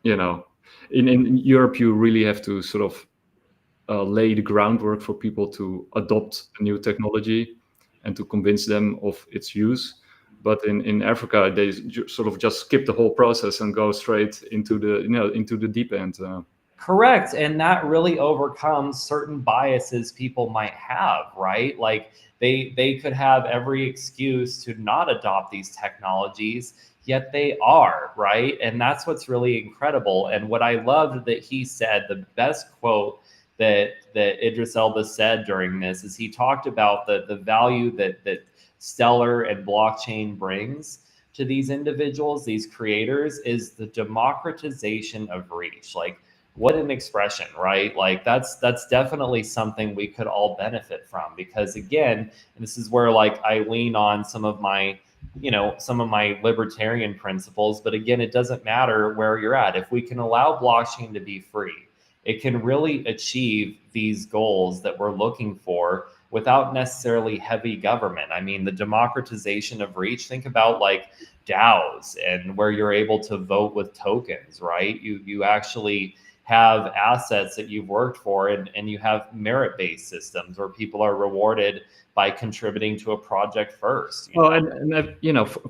in Europe, you really have to sort of lay the groundwork for people to adopt a new technology and to convince them of its use. But in Africa, they sort of just skip the whole process and go straight into the, into the deep end. Correct. And that really overcomes certain biases people might have, right? Like they could have every excuse to not adopt these technologies, yet they are, right? And that's what's really incredible. And what I loved that he said, the best quote that Idris Elba said during this is he talked about the value that Stellar and blockchain brings to these individuals, these creators, is the democratization of reach. Like, what an expression, right? Like that's definitely something we could all benefit from, because again, and this is where like I lean on some of my libertarian principles, but again, it doesn't matter where you're at. If we can allow blockchain to be free, it can really achieve these goals that we're looking for without necessarily heavy government. I mean, the democratization of reach, think about like DAOs and where you're able to vote with tokens, right? You actually have assets that you've worked for, and you have merit-based systems where people are rewarded by contributing to a project first. Well, and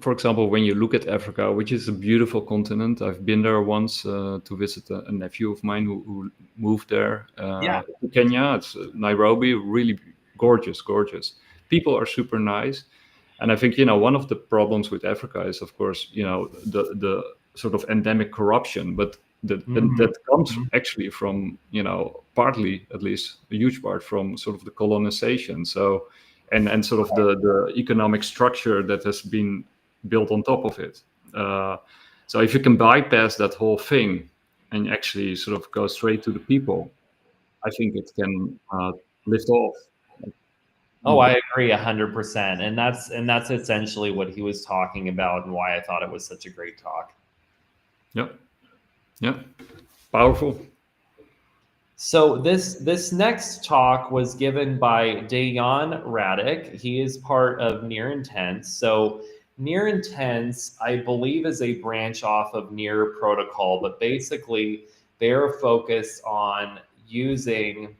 for example, when you look at Africa, which is a beautiful continent, I've been there once to visit a nephew of mine who moved there Yeah. to Kenya. It's Nairobi, really gorgeous. People are super nice. And I think, one of the problems with Africa is, of course, the sort of endemic corruption, but that comes actually from, partly, at least a huge part, from sort of the colonization. So, and sort of the economic structure that has been built on top of it. So if you can bypass that whole thing and actually sort of go straight to the people, I think it can lift off. Oh, I agree 100%. And that's essentially what he was talking about and why I thought it was such a great talk. Yep. Powerful. So this next talk was given by Dayan Radic. He is part of Near Intense. So Near Intense, I believe, is a branch off of Near Protocol, but basically they're focused on using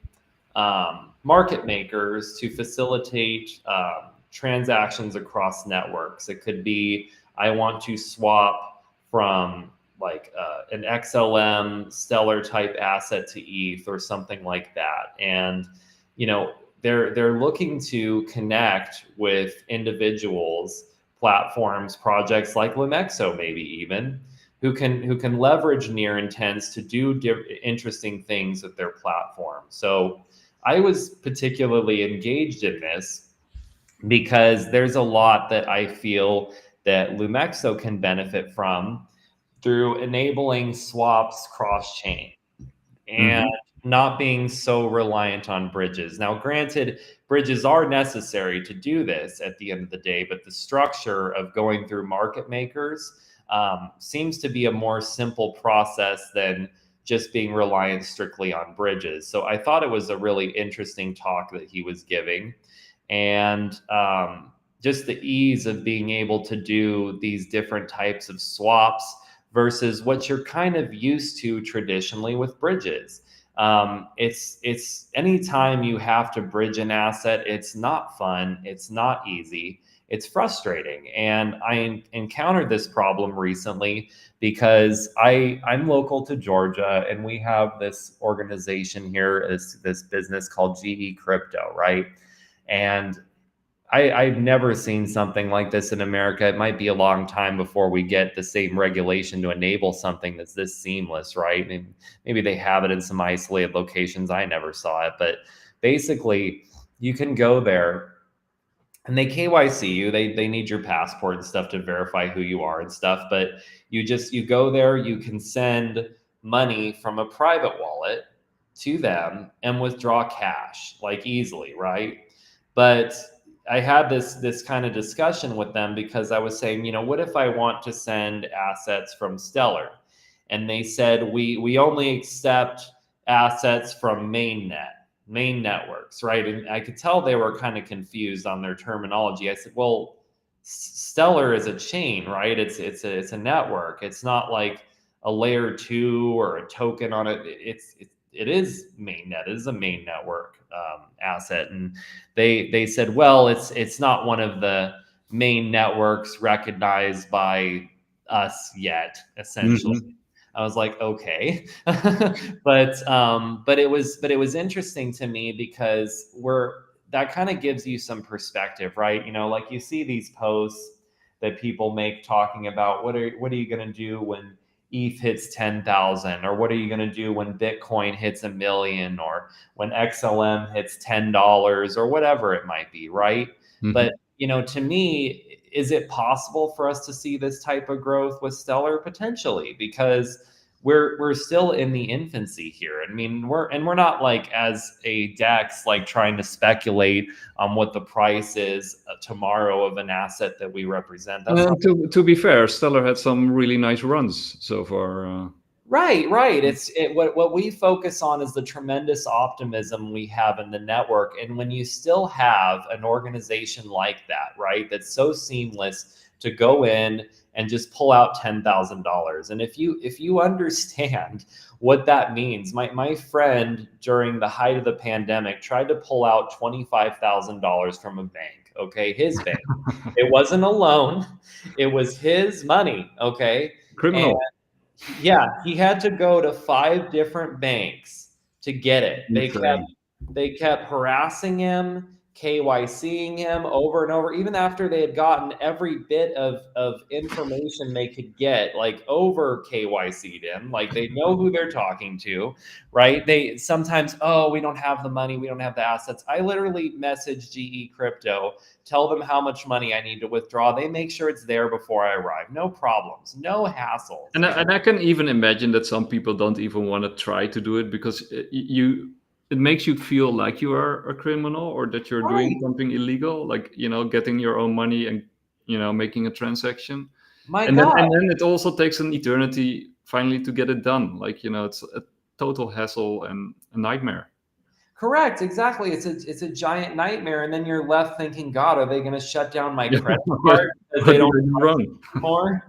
market makers to facilitate transactions across networks. It could be, I want to swap from like an XLM Stellar type asset to ETH or something like that. And, they're looking to connect with individuals, platforms, projects like Lumexo, maybe even, who can leverage Near Intense to do interesting things with their platform. So I was particularly engaged in this because there's a lot that I feel that Lumexo can benefit from through enabling swaps cross-chain and not being so reliant on bridges. Now, granted, bridges are necessary to do this at the end of the day, but the structure of going through market makers seems to be a more simple process than just being reliant strictly on bridges. So I thought it was a really interesting talk that he was giving. And just the ease of being able to do these different types of swaps versus what you're kind of used to traditionally with bridges. It's anytime you have to bridge an asset, it's not fun, it's not easy, it's frustrating. And I encountered this problem recently because I'm local to Georgia, and we have this organization here, this business called GE Crypto, right? And I've never seen something like this in America. It might be a long time before we get the same regulation to enable something that's this seamless, right? And maybe they have it in some isolated locations. I never saw it, but basically you can go there and they KYC you. They need your passport and stuff to verify who you are and stuff. But you go there, you can send money from a private wallet to them and withdraw cash like easily, right? But I had this kind of discussion with them because I was saying, what if I want to send assets from Stellar? And they said, we only accept assets from main networks, right? And I could tell they were kind of confused on their terminology. I said, well, Stellar is a chain, right? It's a network. It's not like a layer 2 or a token on it. It is mainnet. It is a main network asset. And they said, well, it's not one of the main networks recognized by us yet, essentially. I was like, okay. But it was interesting to me because that kind of gives you some perspective, right? You know, like you see these posts that people make talking about what are you going to do when ETH hits 10,000, or what are you going to do when Bitcoin hits 1 million, or when XLM hits $10, or whatever it might be, right? But you know, to me, is it possible for us to see this type of growth with Stellar? Potentially, because we're still in the infancy here. I mean, we're not like as a DEX like trying to speculate on what the price is tomorrow of an asset that we represent. That's not And to be fair, Stellar had some really nice runs so far. right. What we focus on is the tremendous optimism we have in the network. And when you still have an organization like that, right, that's so seamless to go in and just pull out $10,000. And if you understand what that means, my friend during the height of the pandemic tried to pull out $25,000 from a bank. Okay, his bank. It wasn't a loan; it was his money. Okay, and Criminal. yeah, he had to go to 5 different banks to get it. Insane. They kept harassing him, KYCing him over and over, even after they had gotten every bit of information they could get, like over KYC'd him, like they know who they're talking to, right? They sometimes, oh, we don't have the money, we don't have the assets. I literally message GE Crypto, tell them how much money I need to withdraw. They make sure it's there before I arrive. No problems, no hassles. And I can even imagine that some people don't even want to try to do it because it makes you feel like you are a criminal or that you're Right. doing something illegal, like getting your own money and making a transaction. My And then God. it also takes an eternity finally to get it done. Like it's a total hassle and a nightmare. Correct. Exactly. It's a giant nightmare. And then you're left thinking, God, are they going to shut down my Yeah. credit card because What they do don't they do wrong? anymore?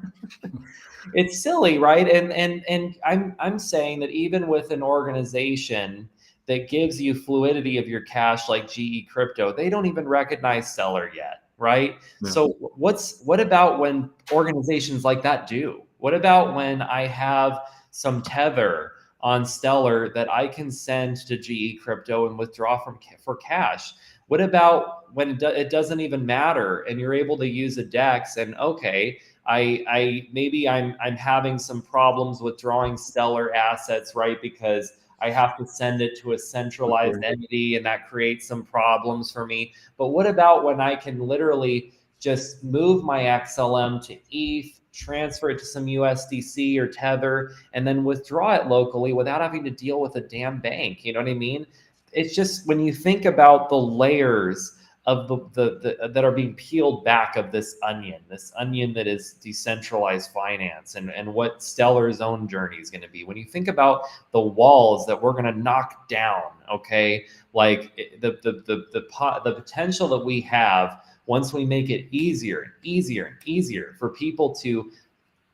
It's silly, right? And I'm saying that even with an organization that gives you fluidity of your cash like GE Crypto, they don't even recognize Stellar yet, right? Yeah. So what about when organizations like that do? What about when I have some tether on Stellar that I can send to GE Crypto and withdraw for cash? What about when it doesn't even matter and you're able to use a DEX and okay, I'm having some problems withdrawing Stellar assets, right? Because I have to send it to a centralized entity and that creates some problems for me. But what about when I can literally just move my XLM to ETH, transfer it to some USDC or Tether, and then withdraw it locally without having to deal with a damn bank? You know what I mean? It's just when you think about the layers of the that are being peeled back of this onion that is decentralized finance and what Stellar's own journey is going to be. When you think about the walls that we're going to knock down, okay, like the potential that we have once we make it easier and easier and easier for people to,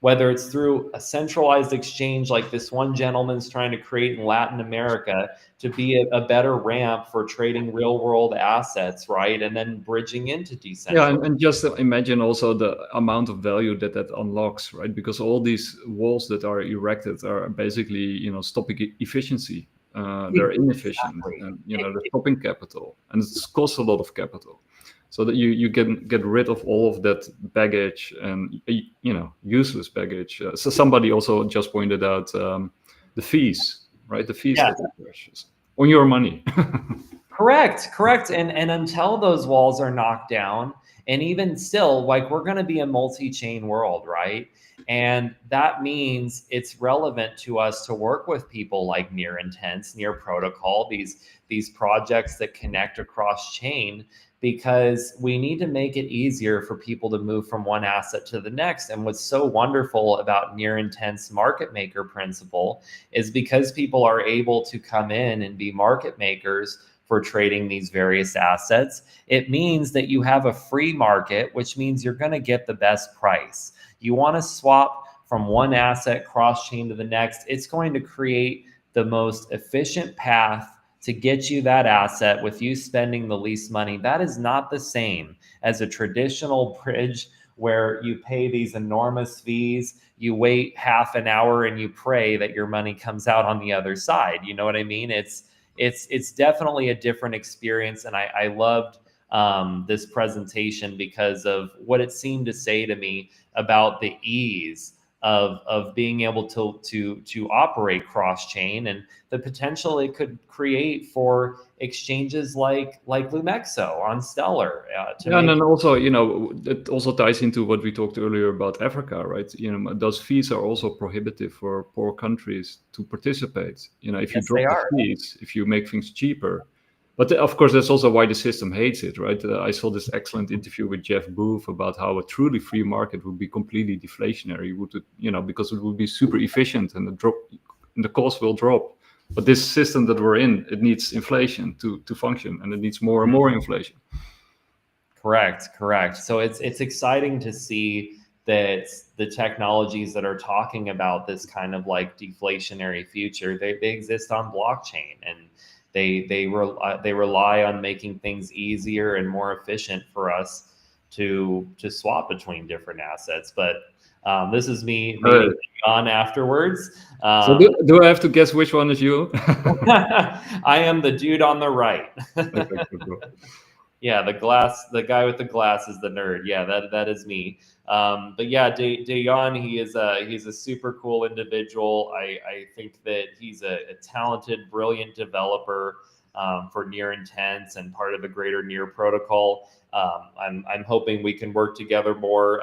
whether it's through a centralized exchange like this one gentleman's trying to create in Latin America to be a better ramp for trading real world assets, right? And then bridging into Yeah, decentralized. and just imagine also the amount of value that unlocks, right? Because all these walls that are erected are basically, stopping efficiency. They're inefficient, Exactly. and they're stopping capital, and it's costs a lot of capital. So that you can get rid of all of that baggage and useless baggage. So somebody also just pointed out the fees, right? The fees Yeah. that you purchase on your money. Correct. And until those walls are knocked down, and even still, like we're going to be a multi-chain world, right? And that means it's relevant to us to work with people like Near Intense, Near Protocol, these projects that connect across chain, because we need to make it easier for people to move from one asset to the next. And what's so wonderful about Near Intense market maker principle is because people are able to come in and be market makers for trading these various assets, it means that you have a free market, which means you're going to get the best price. You want to swap from one asset cross chain to the next, it's going to create the most efficient path to get you that asset with you spending the least money. That is not the same as a traditional bridge where you pay these enormous fees, you wait half an hour and you pray that your money comes out on the other side. You know what I mean? It's definitely a different experience, and I loved this presentation because of what it seemed to say to me about the ease of being able to operate cross chain and the potential it could create for exchanges like Lumexo on Stellar to Yeah, and make. then also, it also ties into what we talked earlier about Africa, right? Those fees are also prohibitive for poor countries to participate. If you Yes, they drop the are. fees, if you make things cheaper, but of course, that's also why the system hates it, right? I saw this excellent interview with Jeff Booth about how a truly free market would be completely deflationary, because it would be super efficient and the cost will drop. But this system that we're in, it needs inflation to function, and it needs more and more inflation. Correct. So it's exciting to see that the technologies that are talking about this kind of like deflationary future, they exist on blockchain, and they rely on making things easier and more efficient for us to swap between different assets. But this is me meeting on afterwards. So do I have to guess which one is you? I am the dude on the right. Okay, cool. Yeah, the guy with the glass is the nerd. Yeah, that is me. But yeah, Dayon, he's a super cool individual. I think that he's a talented, brilliant developer for Near Intense and part of the greater Near protocol. I'm hoping we can work together more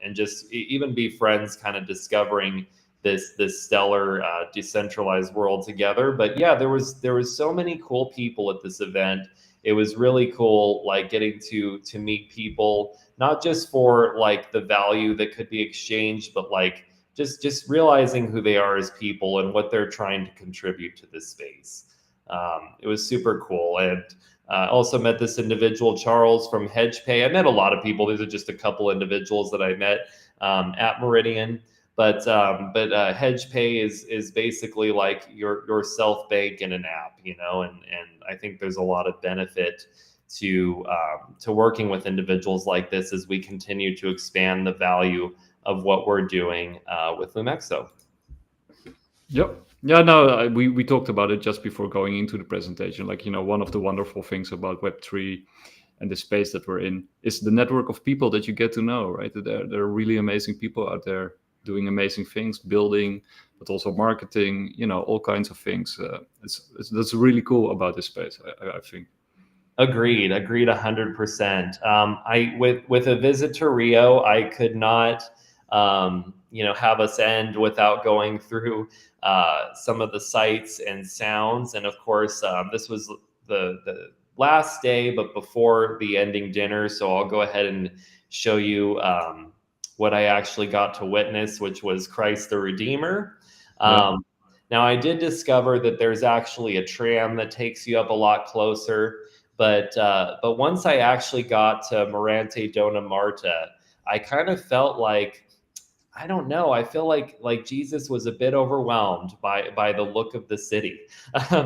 and just even be friends, kind of discovering this stellar decentralized world together. But yeah, there was so many cool people at this event. It was really cool, like getting to meet people, not just for like the value that could be exchanged, but like just realizing who they are as people and what they're trying to contribute to this space. It was super cool. And also met this individual, Charles from HedgePay. I met a lot of people. These are just a couple individuals that I met at Meridian. But HedgePay is basically like your self bank in an app, and I think there's a lot of benefit to working with individuals like this as we continue to expand the value of what we're doing with Lumexo. Yep. Yeah, no, we talked about it just before going into the presentation. Like, one of the wonderful things about Web3 and the space that we're in is the network of people that you get to know, right? There are really amazing people out there doing amazing things, building, but also marketing, all kinds of things. That's really cool about this space, I think. Agreed 100%. I with a visit to Rio, I could not have us end without going through some of the sights and sounds. And of course, this was the last day, but before the ending dinner. So I'll go ahead and show you what I actually got to witness, which was Christ the Redeemer. Yeah. Now, I did discover that there's actually a tram that takes you up a lot closer. But once I actually got to Morante Dona Marta, I kind of felt like, I don't know, I feel like Jesus was a bit overwhelmed by the look of the city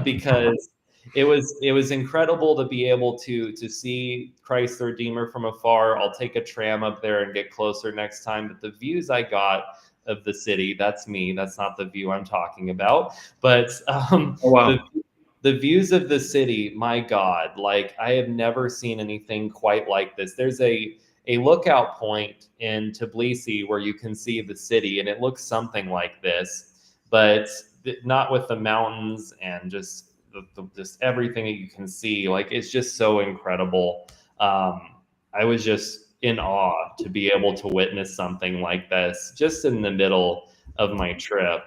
because it was incredible to be able to see Christ the Redeemer from afar. I'll take a tram up there and get closer next time. But the views I got of the city, that's me. That's not the view I'm talking about. But Oh, wow. the views of the city, my God, like I have never seen anything quite like this. There's a lookout point in Tbilisi where you can see the city, and it looks something like this, but not with the mountains and just just everything that you can see. Like it's just so incredible. I was just in awe to be able to witness something like this just in the middle of my trip.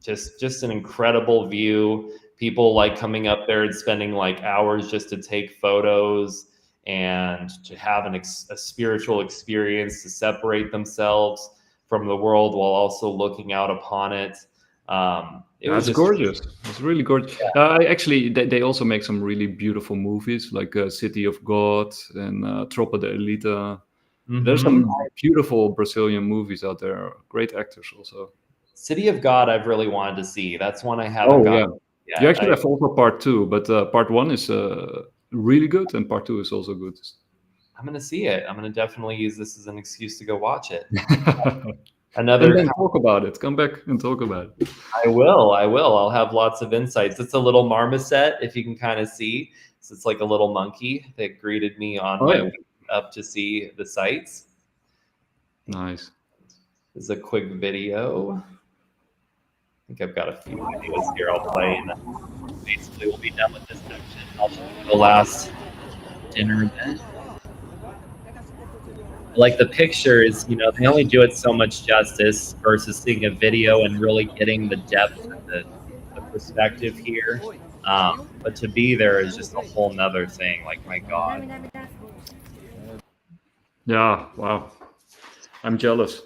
Just an incredible view. People like coming up there and spending like hours just to take photos and to have a spiritual experience, to separate themselves from the world while also looking out upon it. It was That's just gorgeous. It's really gorgeous. Actually, they also make some really beautiful movies like City of God and Tropa de Elite. There's some beautiful Brazilian movies out there. Great actors also. City of God, I've really wanted to see. That's one I haven't Oh, got yeah. yet. You actually have also part two, but part one is really good, and part two is also good. I'm gonna see it. I'm gonna definitely use this as an excuse to go watch it. And Another, then talk about it. Come back and talk about it. I will. I will. I'll have lots of insights. It's a little marmoset, if you can kind of see. So it's like a little monkey that greeted me on Oh, my yeah. way up to see the sights. Nice. This is a quick video. I think I've got a few videos here I'll play, and basically we'll be done with this section. I'll show you the last dinner event. Like the pictures, you know, they only do it so much justice versus seeing a video and really getting the depth and the perspective here. But to be there is just a whole nother thing. Like, my God. Yeah. Wow. I'm jealous.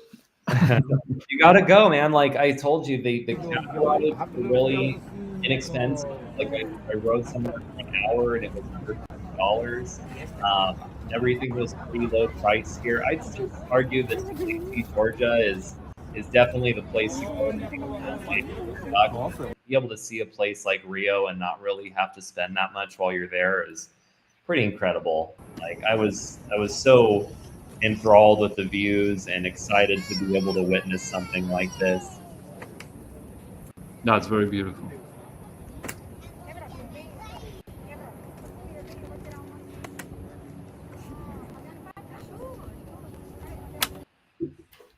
You gotta go, man. Like I told you, the cab rides were really inexpensive. Like I rode somewhere for an hour and it was under $50. Everything was pretty low price here. I'd still argue that Tbilisi, Georgia is definitely the place to go to be able to see a place like Rio and not really have to spend that much while you're there is pretty incredible. Like I was so enthralled with the views and excited to be able to witness something like this. That's very beautiful.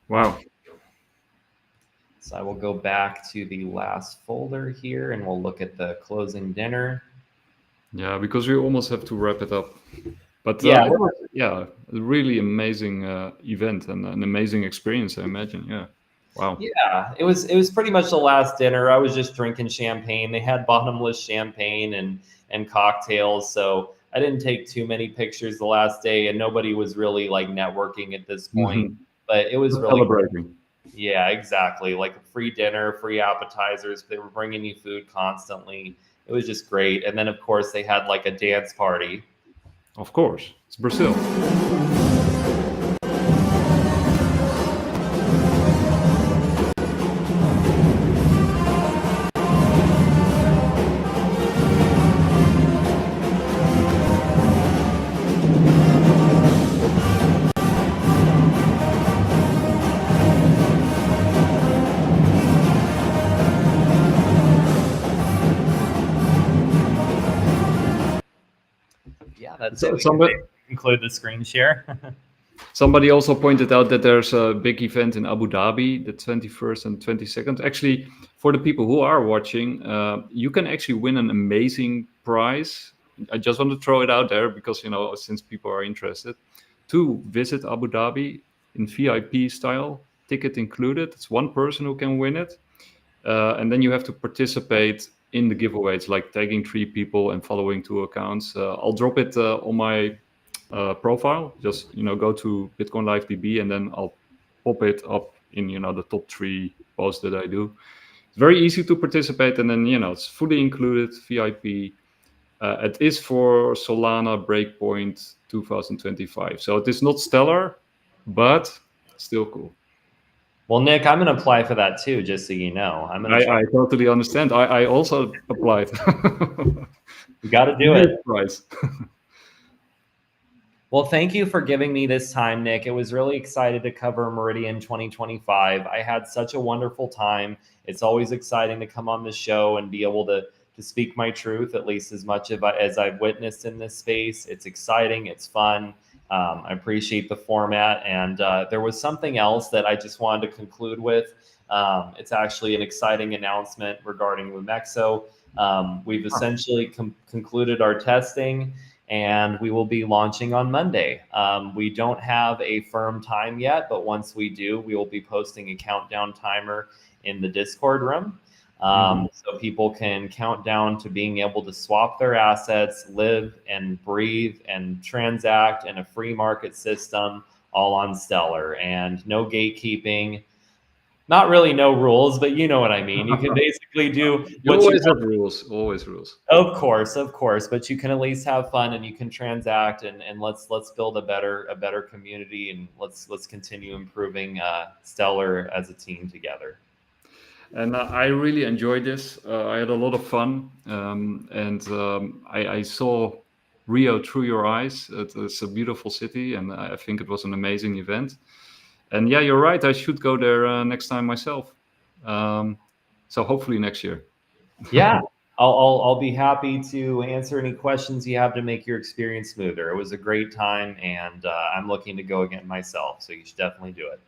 Wow. So I will go back to the last folder here and we'll look at the closing dinner. Yeah, because we almost have to wrap it up. But Yeah. a really amazing event and an amazing experience, I imagine. Yeah. Wow. Yeah, it was pretty much the last dinner. I was just drinking champagne. They had bottomless champagne and cocktails, so I didn't take too many pictures the last day, and nobody was really like networking at this point. But it was Just really celebrating. Yeah, exactly. Like a free dinner, free appetizers. They were bringing you food constantly. It was just great. And then, of course, they had like a dance party. Of course, it's Brazil. Yeah, that's So- it. We somebody- can include the screen share. Somebody also pointed out that there's a big event in Abu Dhabi, the 21st and 22nd. Actually, for the people who are watching, you can actually win an amazing prize. I just want to throw it out there because, you know, since people are interested, to visit Abu Dhabi in VIP style, ticket included. It's one person who can win it. And then you have to participate in the giveaway. It's like tagging 3 people and following 2 accounts. I'll drop it on my profile. Just, you know, go to Bitcoin Live DB and then I'll pop it up in, you know, the top 3 posts that I do. It's very easy to participate, and then, you know, it's fully included, VIP. It is for Solana Breakpoint 2025. So it is not stellar, but still cool. Well, Nick, I'm going to apply for that too, just so you know. I'm going to try. I totally understand. I also applied. You got to do it. Price. Well, thank you for giving me this time, Nick. It was really excited to cover Meridian 2025. I had such a wonderful time. It's always exciting to come on the show and be able to speak my truth, at least as much as I've witnessed in this space. It's exciting. It's fun. I appreciate the format. And there was something else that I just wanted to conclude with. It's actually an exciting announcement regarding Lumexo. We've essentially concluded our testing, and we will be launching on Monday. We don't have a firm time yet, but once we do, we will be posting a countdown timer in the Discord room. So people can count down to being able to swap their assets, live and breathe and transact in a free market system, all on Stellar, and no gatekeeping. Not really no rules, but you know what I mean. You can basically do what always have rules. Always rules. Of course, but you can at least have fun and you can transact, and let's build a better community, and let's continue improving Stellar as a team together. And I really enjoyed this. I had a lot of fun, and I saw Rio through your eyes. It's a beautiful city, and I think it was an amazing event. And yeah, you're right. I should go there next time myself. So hopefully next year. Yeah, I'll be happy to answer any questions you have to make your experience smoother. It was a great time, and I'm looking to go again myself. So you should definitely do it.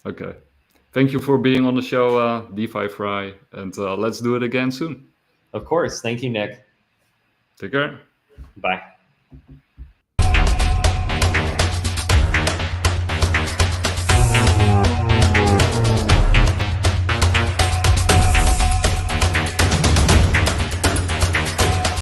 Okay. Thank you for being on the show, DeFi Fry, and let's do it again soon. Of course. Thank you, Nick. Take care. Bye.